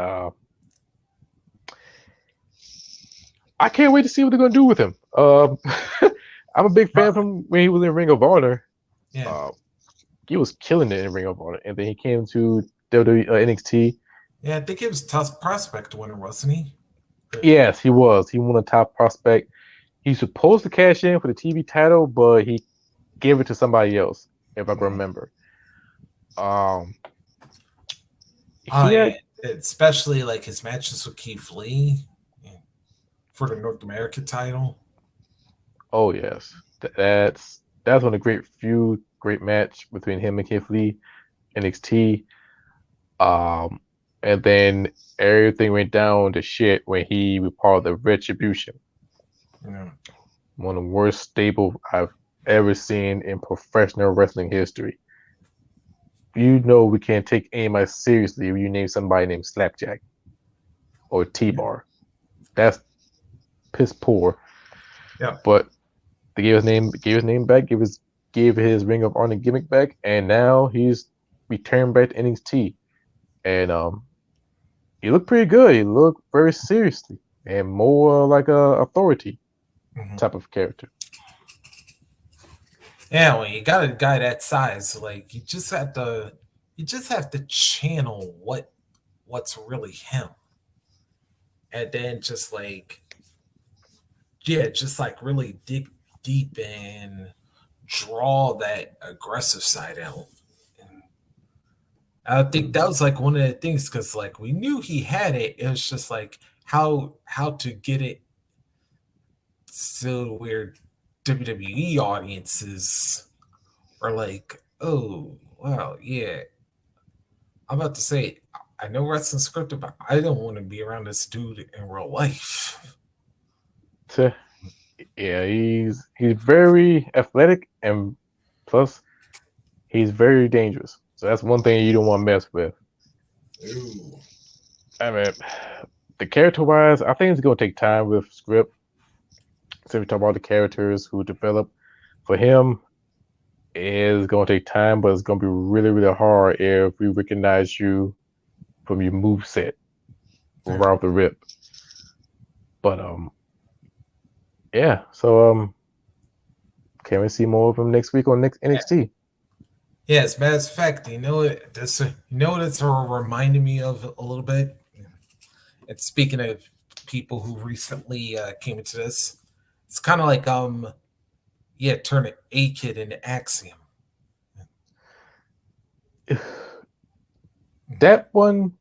Speaker 1: I can't wait to see what they're gonna do with him. I'm a big fan from when he was in Ring of Honor. He was killing it in Ring of Honor, and then he came to WWE NXT.
Speaker 2: Yeah, I think he was top prospect winner, wasn't he?
Speaker 1: Yes, he was. He won a top prospect. He's supposed to cash in for the TV title, but he gave it to somebody else, if I can remember.
Speaker 2: Especially like his matches with Keith Lee. for the North American title.
Speaker 1: Oh yes, that's one of the great feud, great match between him and Keith Lee, NXT. Um, and then everything went down to shit when he was part of the Retribution,
Speaker 2: Yeah.
Speaker 1: one of the worst stable I've ever seen in professional wrestling history. You know we can't take anybody seriously if you name somebody named Slapjack or T-Bar. That's piss poor.
Speaker 2: Yeah.
Speaker 1: But they gave his name back, gave his Ring of Honor gimmick back, and now he's returned back to NXT. And he looked pretty good. He looked very seriously and more like a authority
Speaker 2: Mm-hmm.
Speaker 1: type of character.
Speaker 2: Yeah, when you got a guy that size, like you just have to channel what's really him. And then just like yeah, just like really dig deep and draw that aggressive side out. And I think that was like one of the things because like we knew he had it. It was just like how to get it so where WWE audiences are like, oh wow, yeah. I'm about to say I know wrestling scripted, but I don't want to be around this dude in real life.
Speaker 1: So, yeah, he's very athletic and plus he's very dangerous. So that's one thing you don't want to mess with.
Speaker 2: Ooh.
Speaker 1: I mean, the character wise, I think it's gonna take time with script. So we talk about the characters who develop for him is gonna take time, but it's gonna be really, really hard if we recognize you from your move set
Speaker 2: Yeah.
Speaker 1: right off the rip. But yeah. So can we see more of him next week on next NXT?
Speaker 2: Yeah, as a matter of fact, you know what it's reminding me of a little bit. And speaking of people who recently came into this, it's kind of like yeah, turn an A kid into Axiom.
Speaker 1: That one,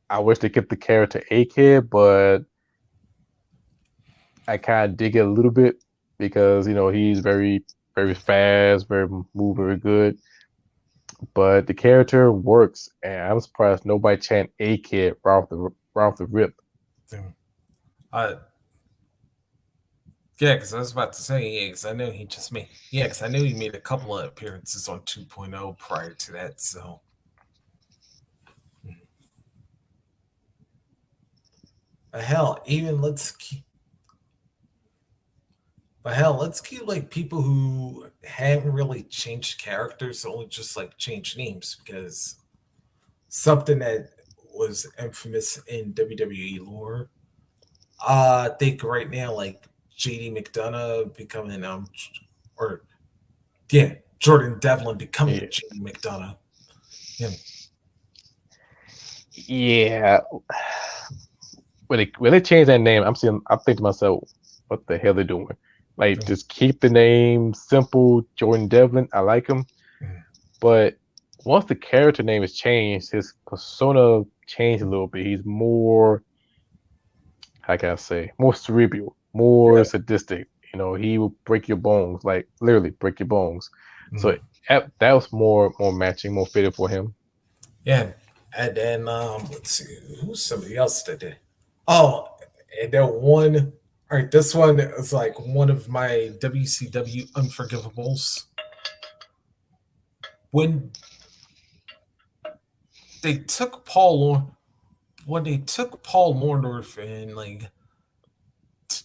Speaker 1: I wish they kept the character A Kid, but I kind of dig it a little bit because he's very, very fast, very move, very good. But the character works, and I'm surprised nobody chant A Kid right off the rip.
Speaker 2: Uh, yeah, because I was about to say, yeah, because I know he just made, yeah, because I know he made a couple of appearances on 2.0 prior to that, so. Hell, even let's keep like people who haven't really changed characters, only just like changed names because something that was infamous in WWE lore. I think right now, like JD McDonough becoming or yeah, Jordan Devlin becoming
Speaker 1: Yeah,
Speaker 2: JD McDonough. Yeah,
Speaker 1: yeah. When they change that name, I'm thinking to myself, what the hell they doing? Like, just keep the name simple, Jordan Devlin. I like him, but once the character name is changed, his persona changed a little bit. He's more, how can I say, more cerebral, more
Speaker 2: yeah,
Speaker 1: sadistic. He will break your bones, like literally break your bones. So
Speaker 2: mm,
Speaker 1: that was more matching, more fitted for him.
Speaker 2: yeah. And then let's see, who's somebody else that did? Oh, and then one. All right, this one is like one of my WCW unforgivables. When they took when they took Paul Orndorff and like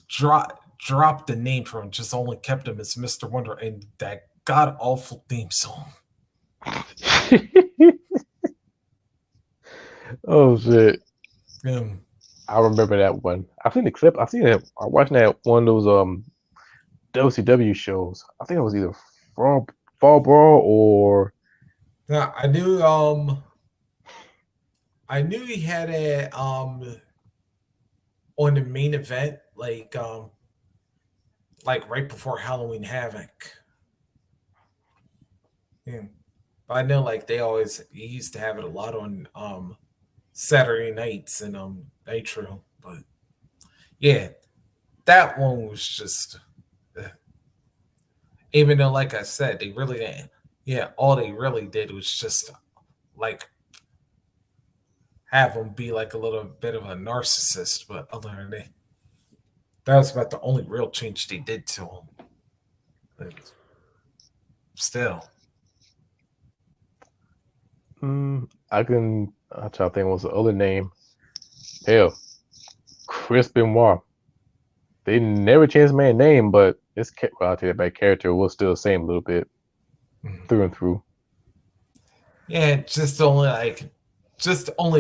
Speaker 2: dropped the name from him, just only kept him as Mr. Wonder and that god awful theme song.
Speaker 1: Oh shit.
Speaker 2: Um,
Speaker 1: I remember that one. I've seen the clip. I seen it. I watched that one of those WCW shows. I think it was either Fall Brawl or
Speaker 2: yeah, I knew he had a on the main event like right before Halloween Havoc. Yeah. But I know like they always he used to have it a lot on Saturday nights and Nitro. But Yeah, that one was just, even though, like I said, they really didn't. Yeah, all they really did was just like have him be like a little bit of a narcissist. But other than that was about the only real change they did to him. But still,
Speaker 1: I'm trying to think what's the other name. Hell, Chris Benoit. They never changed the man's name, but well, I'll tell you that character was still the same a little bit through and through.
Speaker 2: yeah, just only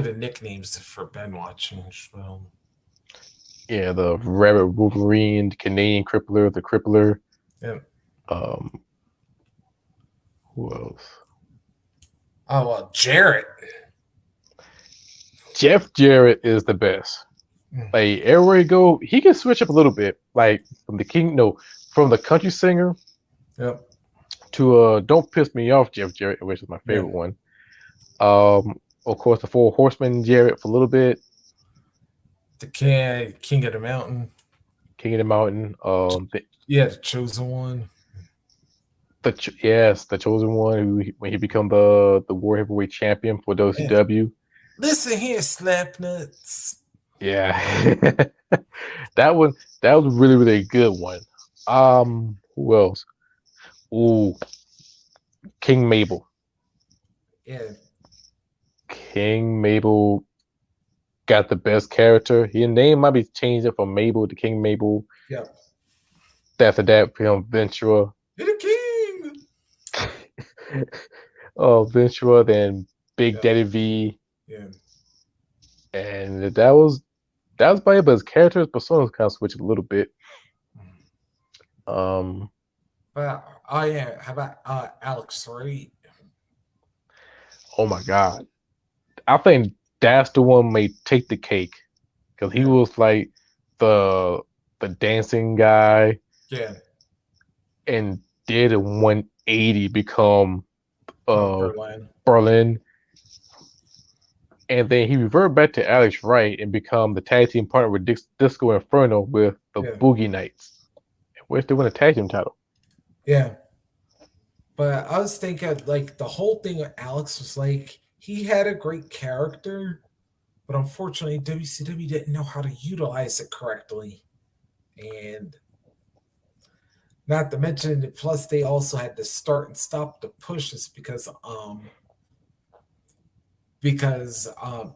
Speaker 2: the nicknames for Benoit changed. Well,
Speaker 1: Yeah, the Rabbit Wolverine, the Canadian Crippler, the Crippler.
Speaker 2: yeah.
Speaker 1: Um, who else?
Speaker 2: Oh well, Jarrett.
Speaker 1: Jeff Jarrett is the best. Like everywhere you go, he can switch up a little bit. Like from the country singer
Speaker 2: Yep.
Speaker 1: to Don't Piss Me Off Jeff Jarrett, which is my favorite one. Of course, the Four Horsemen Jarrett for a little bit.
Speaker 2: The King of the Mountain.
Speaker 1: King of the Mountain.
Speaker 2: The Chosen One.
Speaker 1: The Chosen One, when he become the World Heavyweight Champion for WCW.
Speaker 2: Yeah. Listen here, Slapnuts.
Speaker 1: Yeah, that was a really, really good one. Who else? Ooh, King Mabel.
Speaker 2: Yeah.
Speaker 1: King Mabel got the best character. His name might be changed from Mabel to King Mabel.
Speaker 2: Yep.
Speaker 1: After that, Ventura.
Speaker 2: You're the king.
Speaker 1: Ventura, then Big Daddy V.
Speaker 2: Yeah.
Speaker 1: And that was about it, but his character's personas kind of switched a little bit.
Speaker 2: But how about Alex Wright?
Speaker 1: Oh my God, I think that's the one may take the cake because he was like the dancing guy.
Speaker 2: Yeah.
Speaker 1: And did a 180 become Berlin. And then he reverted back to Alex Wright and become the tag team partner with Disco Inferno with the Boogie Knights, which they won a tag team title.
Speaker 2: Yeah. But I was thinking, like, the whole thing with Alex was like, he had a great character, but unfortunately, WCW didn't know how to utilize it correctly. And not to mention, plus they also had to start and stop the pushes because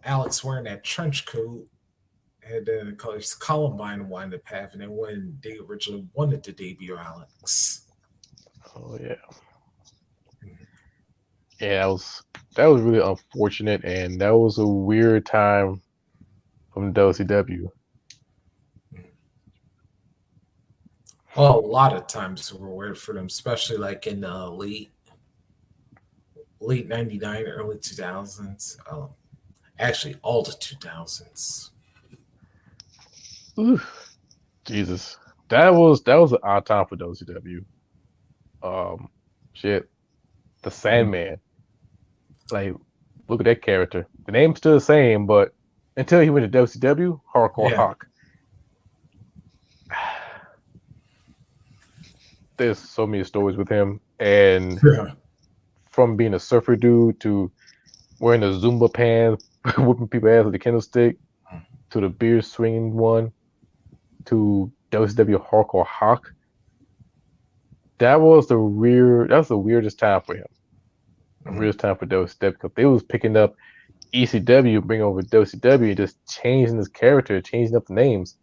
Speaker 2: Alex wearing that trench coat had the colors Columbine wind up having it when they originally wanted to debut Alex.
Speaker 1: Oh yeah. Yeah, that was really unfortunate, and that was a weird time from WCW.
Speaker 2: Well, a lot of times were weird for them, especially like in the late '99, early 2000s. Actually, all the 2000s.
Speaker 1: Oof. Jesus, that was an odd time for WCW. Shit, the Sandman. Like, look at that character. The name's still the same, but until he went to WCW, Hardcore Hawk. There's so many stories with him, and from being a surfer dude to wearing the Zumba pants, whooping people ass with the candlestick, to the beer swinging one, to WCW Hardcore Hawk. That was the weirdest time for him. The weirdest time for WCW because they was picking up ECW, bringing over WCW, and just changing his character, changing up the names.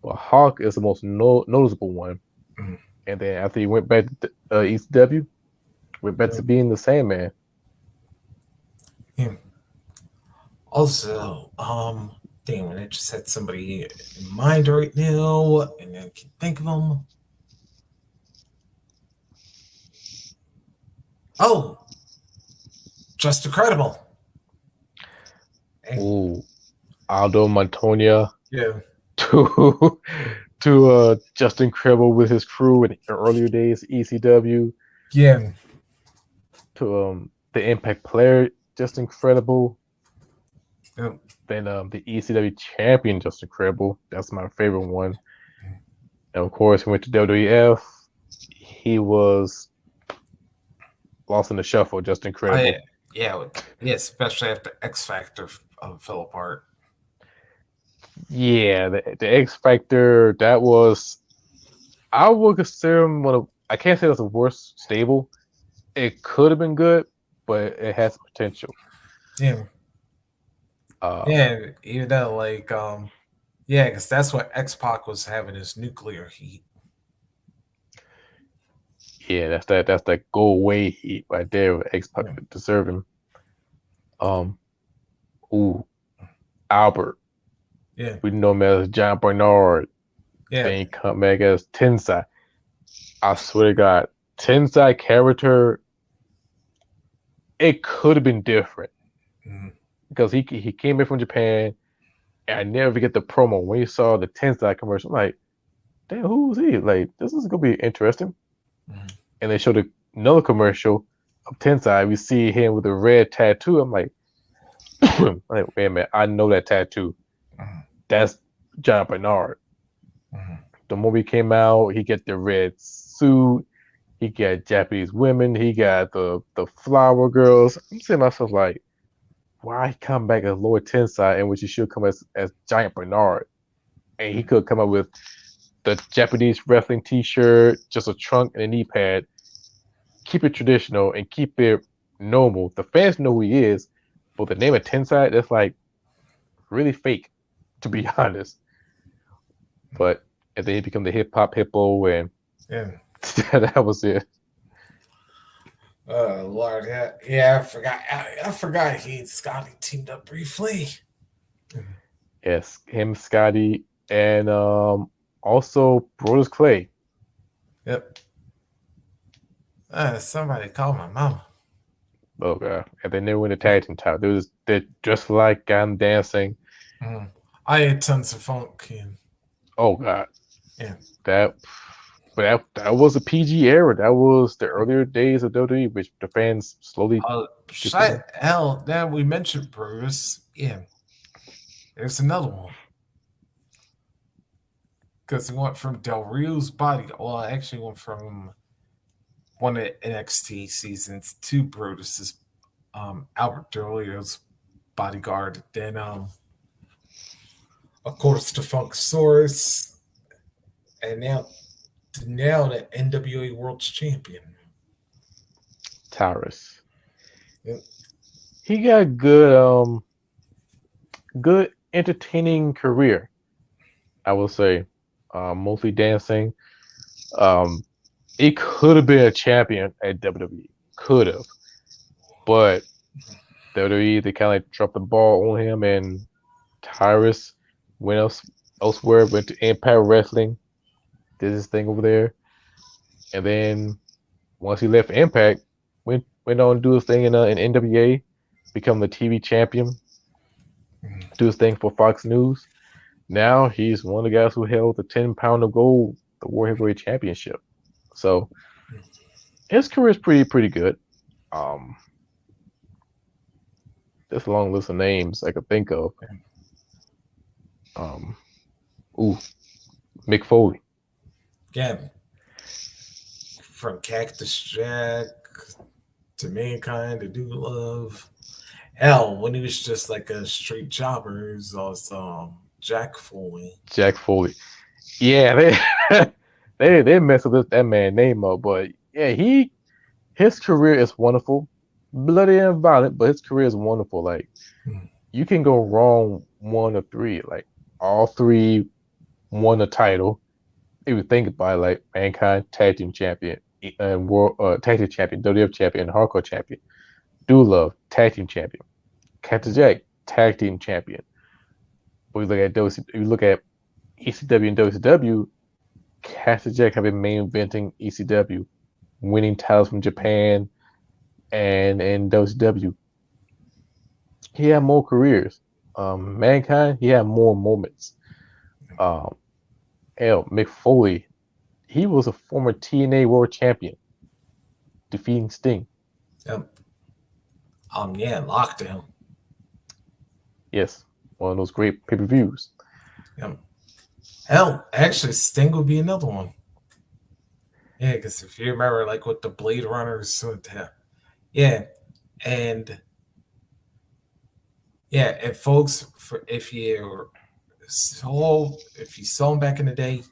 Speaker 1: But Hawk is the most noticeable one. And then after he went back to ECW, went back to being the Sandman.
Speaker 2: Yeah. Also, damn, I just had somebody in mind right now, and I can think of them. Oh, Just Incredible.
Speaker 1: Ooh, Aldo Montoya.
Speaker 2: Yeah.
Speaker 1: To Just Incredible with his crew in earlier days, ECW.
Speaker 2: Yeah.
Speaker 1: To the Impact player, Just Incredible.
Speaker 2: Yep.
Speaker 1: Then the ECW champion, just incredible. That's my favorite one. And of course, he went to WWF. He was lost in the shuffle, just
Speaker 2: Oh
Speaker 1: incredible.
Speaker 2: yeah, yeah, yeah. Especially after X Factor fell apart.
Speaker 1: Yeah, the X Factor, that was, I would consider him one of, I can't say that's the worst stable. It could have been good, but it has potential.
Speaker 2: Yeah,
Speaker 1: Um,
Speaker 2: yeah. Even though, like, yeah, because that's what X Pac was having his nuclear heat.
Speaker 1: yeah, that's that go away heat right there with X Pac
Speaker 2: Yeah,
Speaker 1: deserving. Um, ooh, Albert.
Speaker 2: yeah,
Speaker 1: We know him as John Bernard.
Speaker 2: yeah.
Speaker 1: Then he come back as Tensai. I swear to God, Tensai character, it could have been different
Speaker 2: Mm-hmm.
Speaker 1: because he came in from Japan, and I never forget the promo when you saw the Tensai commercial. I'm like, damn, who's he? Like, this is gonna be interesting.
Speaker 2: Mm-hmm.
Speaker 1: And they showed another commercial of Tensai. We see him with a red tattoo. I'm like, like, wait a minute, I know that tattoo. That's John Bernard.
Speaker 2: Mm-hmm.
Speaker 1: The movie came out, he get the red suit. He got Japanese women. He got the flower girls. I'm saying to myself like, why come back as Lord Tensai and which he should come as Giant Bernard? And he could come up with the Japanese wrestling T-shirt, just a trunk and a knee pad. Keep it traditional and keep it normal. The fans know who he is, but the name of Tensai, that's like really fake, to be honest. But and then he become the hip hop hippo, and
Speaker 2: Yeah.
Speaker 1: that was it.
Speaker 2: Oh Lord, yeah, yeah. I forgot he and Scotty teamed up briefly.
Speaker 1: Yes, him, Scotty, and also Brodus Clay.
Speaker 2: Yep. Somebody called my mama.
Speaker 1: Oh god, and then they win the tag team title. They're just like I'm dancing.
Speaker 2: Mm. I had tons of funk and
Speaker 1: Oh god,
Speaker 2: yeah.
Speaker 1: that but that was a PG era. That was the earlier days of WWE, which the fans slowly disappearing.
Speaker 2: Hell, now we mentioned Bruce. Yeah, there's another one because it went from Del Rio's body. Well, it actually went from one of the NXT seasons to Brutus's Albert Del Rio's bodyguard. Then, of course, the Funksaurus, and now the NWA World's Champion.
Speaker 1: Tyrus.
Speaker 2: Yep.
Speaker 1: He got good entertaining career. I will say, mostly dancing. Um, he could have been a champion at WWE. Could have, but WWE they kind of like dropped the ball on him, and Tyrus went elsewhere, went to Impact Wrestling, did his thing over there, and then once he left Impact, went on to do his thing in NWA, become the TV champion, do his thing for Fox News. Now he's one of the guys who held the 10 pound of gold, the World Heavyweight Championship. So his career is pretty good. Um, there's a long list of names I could think of. Um, ooh, Mick Foley.
Speaker 2: Yeah, from Cactus Jack to Mankind to Do Love. Hell, when he was just like a straight jobber, he was also Jack Foley.
Speaker 1: Jack Foley. Yeah, they they messed with that man name up, but yeah, his career is wonderful, bloody and violent, but his career is wonderful. Like
Speaker 2: Hmm.
Speaker 1: you can go wrong one or three. Like all three won a title. If you think about it, like Mankind tag team champion and world tag team champion, WWF champion, hardcore champion, Do Love tag team champion, Cactus Jack tag team champion. But you look at ECW and WCW, Cactus Jack have been main eventing ECW, winning titles from Japan and WCW. He had more careers. Mankind, he had more moments. Um, Mick Foley, he was a former TNA World Champion, defeating Sting.
Speaker 2: Yep. Yeah, Lockdown.
Speaker 1: Yes, one of those great pay-per-views.
Speaker 2: Yep. Hell, actually, Sting would be another one. Yeah, because if you remember, like with the Blade Runners, yeah, and yeah, and folks, if you saw him back in the day,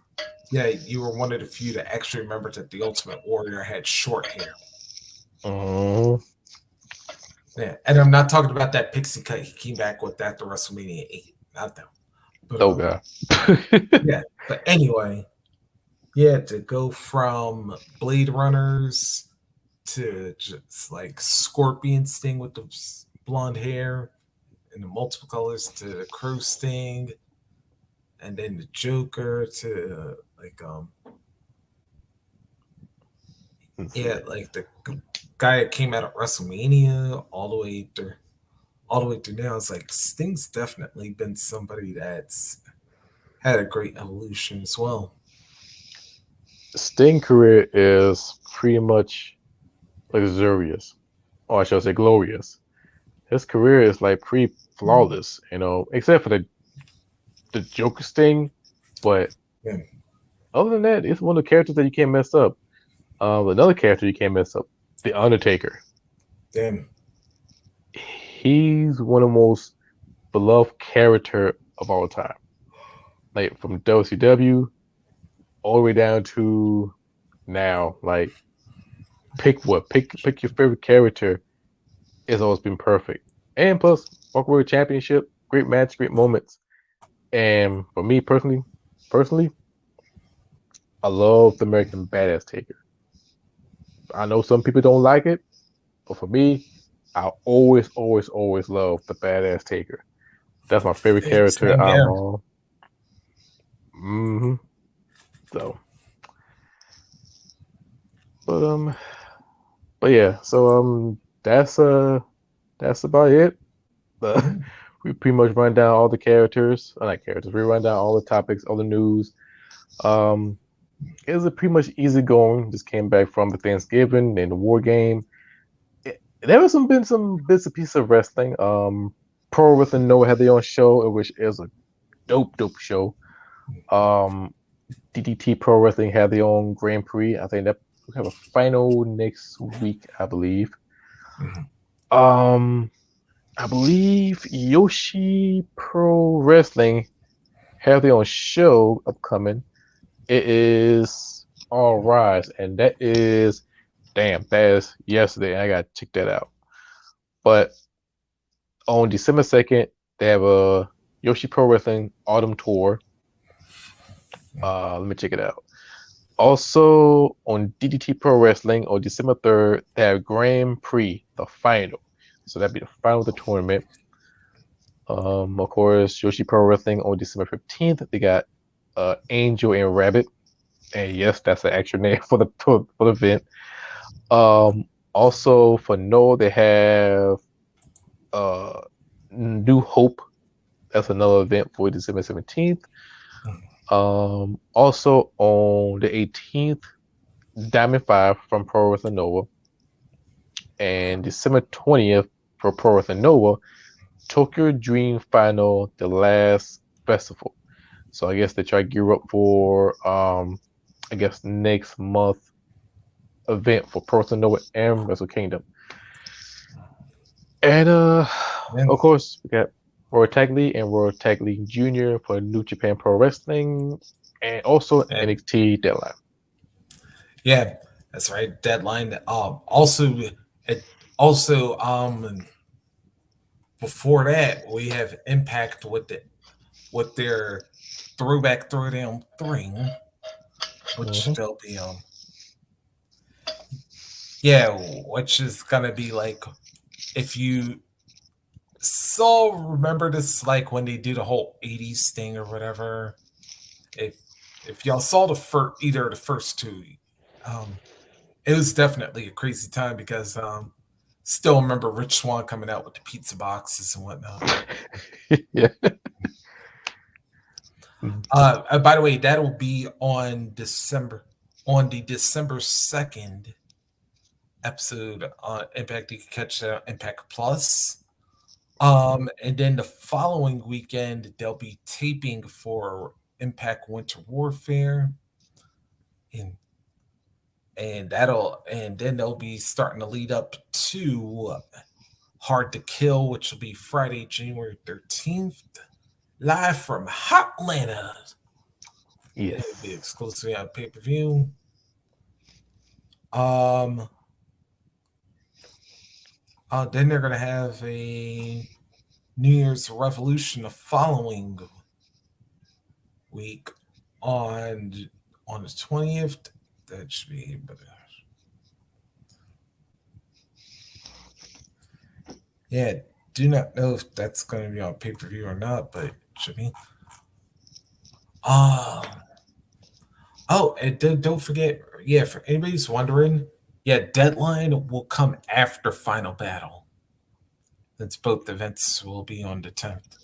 Speaker 2: yeah, you were one of the few to actually remember that the Ultimate Warrior had short hair.
Speaker 1: Mm-hmm.
Speaker 2: Yeah, and I'm not talking about that pixie cut he came back with after WrestleMania 8. Not that. But
Speaker 1: Oh god.
Speaker 2: yeah. But anyway, yeah, to go from Blade Runners to just like Scorpion Sting with the blonde hair and the multiple colors to the Crow Sting, and then the Joker to like the guy that came out of WrestleMania all the way through now. It's like Sting's definitely been somebody that's had a great evolution as well.
Speaker 1: Sting career is pretty much luxurious, or I should say glorious. His career is like pretty flawless, except for the Joker Sting. But
Speaker 2: Yeah.
Speaker 1: other than that, it's one of the characters that you can't mess up. Another character you can't mess up, The Undertaker.
Speaker 2: Damn.
Speaker 1: He's one of the most beloved character of all time. Like from WCW all the way down to now. Like pick your favorite character. It's always been perfect. And plus, Walk Away Championship, great match, great moments. And for me personally, I love the American Badass Taker. I know some people don't like it, but for me, I always love the Badass Taker. That's my favorite character
Speaker 2: Same
Speaker 1: out of
Speaker 2: here.
Speaker 1: all. Mm-hmm. So, but but yeah. So that's about it. We pretty much run down all the characters, not characters. We run down all the topics, all the news. Um, it was a pretty much easy going. Just came back from the Thanksgiving and the War Game. There was been some bits and pieces of wrestling. Pro Wrestling Noah had their own show, which is a dope show. Um, DDT Pro Wrestling had their own Grand Prix. I think that we have a final next week, I believe.
Speaker 2: Mm-hmm.
Speaker 1: I believe Yoshi Pro Wrestling have their own show upcoming. It is All Rise, and that is yesterday. I gotta check that out. But on December 2nd, they have a Yoshi Pro Wrestling Autumn Tour. Let me check it out. Also on DDT Pro Wrestling on December 3rd, they have Grand Prix, the final. So that'd be the final of the tournament. Of course, Yoshi Pro Wrestling on December 15th, they got Angel and Rabbit. And yes, that's the actual name for the event. Also for Noah, they have New Hope. That's another event for December 17th. Also on the 18th, Diamond 5 from Pro Wrestling Noah. And December 20th for Pro Wrestling Noah, Tokyo Dream Final, the last festival. So I guess they try to gear up for I guess next month event for Pro Wrestling Noah and Wrestle Kingdom. And of course we got World Tag League and World Tag League Junior for New Japan Pro Wrestling, and also NXT Deadline.
Speaker 2: Yeah, that's right. Deadline. Before that, we have Impact with their Throwback Throwdown 3, which they'll be which is gonna be like, if you remember this, like when they do the whole 80s thing or whatever. If y'all saw either of the first two, it was definitely a crazy time because still remember Rich Swann coming out with the pizza boxes and whatnot.
Speaker 1: Yeah.
Speaker 2: By the way, that'll be on the December 2nd episode on Impact. You can catch that on Impact Plus. And then the following weekend they'll be taping for Impact Winter Warfare, and and then they'll be starting to lead up to Hard to Kill, which will be Friday, January 13th, live from Hotlanta.
Speaker 1: Yes.
Speaker 2: It'll be exclusively on pay-per-view. Um, then they're gonna have a New Year's Revolution the following week on the 20th. That should be, but yeah, do not know if that's going to be on pay-per-view or not, but it should be. Oh, and don't forget, yeah, for anybody who's wondering, yeah, Deadline will come after Final Battle. Since both events will be on the 10th.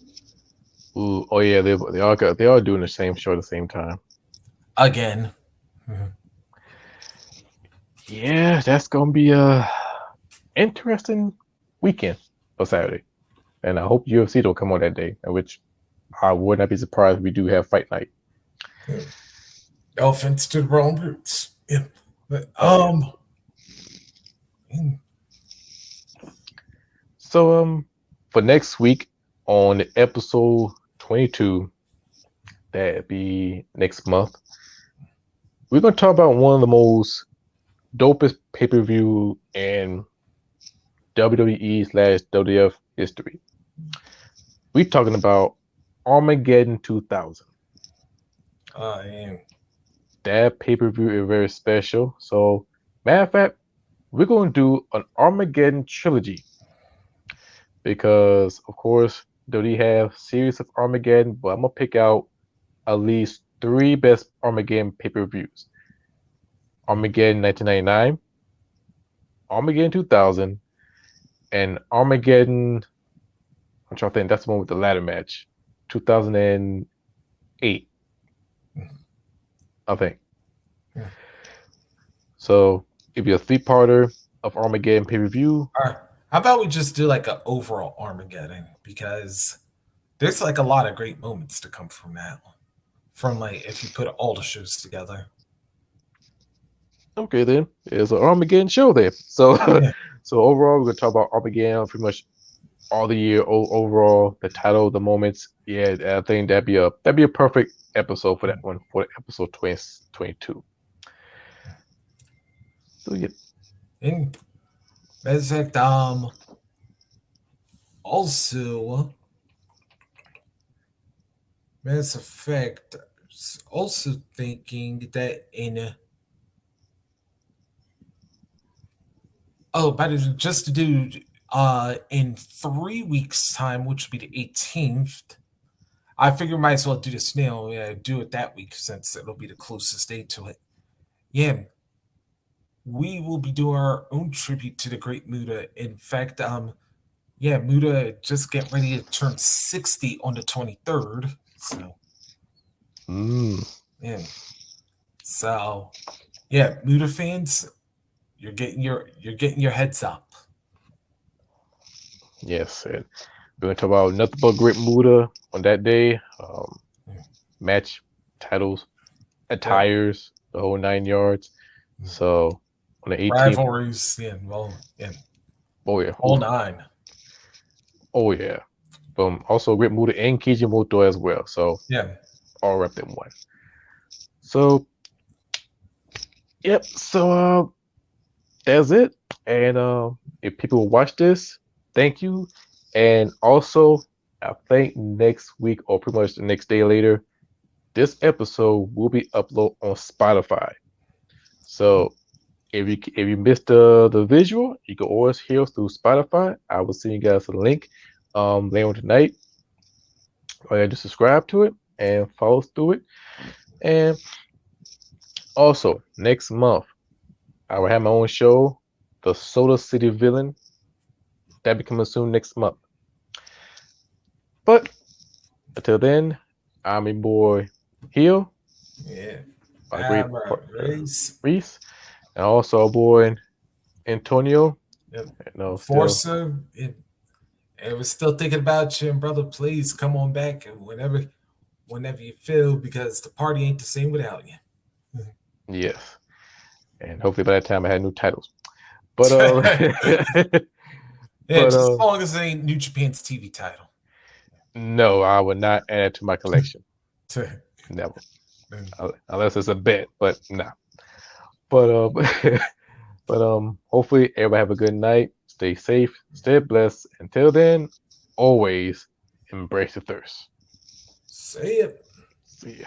Speaker 1: Ooh, oh yeah, they all doing the same show at the same time.
Speaker 2: Again.
Speaker 1: Yeah, that's gonna be a interesting weekend of Saturday, and I hope UFC don't come on that day. Which I would not be surprised if we do have fight night.
Speaker 2: Yeah. Elephants to the wrong roots. Yeah. But,
Speaker 1: So for next week on episode 22, that'd be next month, we're gonna talk about one of the most dopest pay-per-view in WWE/WWF history. We're talking about Armageddon 2000. That pay-per-view is very special. So, matter of fact, we're going to do an Armageddon trilogy because, of course, they have series of Armageddon, but I'm gonna pick out at least 3 best Armageddon pay-per-views: Armageddon 1999, Armageddon 2000, and Armageddon. I'm trying to think. That's the one with the ladder match, 2008, I think.
Speaker 2: Yeah.
Speaker 1: So it'd be a 3-parter of Armageddon pay-per-view.
Speaker 2: All right. How about we just do like an overall Armageddon? Because there's like a lot of great moments to come from that. From like if you put all the shows together.
Speaker 1: Okay, then it's an Armageddon show there. So,
Speaker 2: Yeah.
Speaker 1: so overall, we're gonna talk about Armageddon pretty much all the year. Overall, the title, the moments. Yeah, I think that'd be a perfect episode for that one, for episode 2022. So yeah.
Speaker 2: In matter of fact, also, matter of fact, also thinking that in but just to do in 3 weeks' time, which would be the 18th. I figure might as well do the snail. Yeah, do it that week since it'll be the closest date to it. Yeah, we will be doing our own tribute to the great Muda. In fact, yeah, Muda just get ready to turn 60 on the 23rd. So, yeah. So, yeah, Muda fans, you're getting your heads up.
Speaker 1: Yes, and we're gonna talk about nothing but great Muda on that day. Match titles, attires, the whole 9 yards. So on the 18th,
Speaker 2: rivalries, yeah, well, yeah.
Speaker 1: Oh yeah,
Speaker 2: all 9.
Speaker 1: Oh yeah, also Great Muda and Kijimoto as well. So
Speaker 2: yeah,
Speaker 1: all wrapped in one. So yep. So that's it. And if people watch this, thank you. And also, I think next week or pretty much the next day later, this episode will be uploaded on Spotify. So if you missed the visual, you can always hear us through Spotify. I will send you guys a link later on tonight. Go ahead and subscribe to it and follow through it. And also next month, I will have my own show, The Soda City Villain. That be coming soon next month. But until then, I'm your boy Hill.
Speaker 2: Yeah.
Speaker 1: My great partner Reese. And also our boy Antonio.
Speaker 2: Yep.
Speaker 1: No,
Speaker 2: Forza. And we're still thinking about you, and brother, please come on back whenever you feel, because the party ain't the same without you.
Speaker 1: Yes, and hopefully by that time I had new titles. But
Speaker 2: Yeah,
Speaker 1: but
Speaker 2: just as long as it ain't New Japan's TV title.
Speaker 1: no, I would not add it to my collection. Never, unless it's a bet. But nah. But hopefully everybody have a good night. Stay safe, stay blessed. Until then, always embrace the thirst.
Speaker 2: Say it.
Speaker 1: See ya.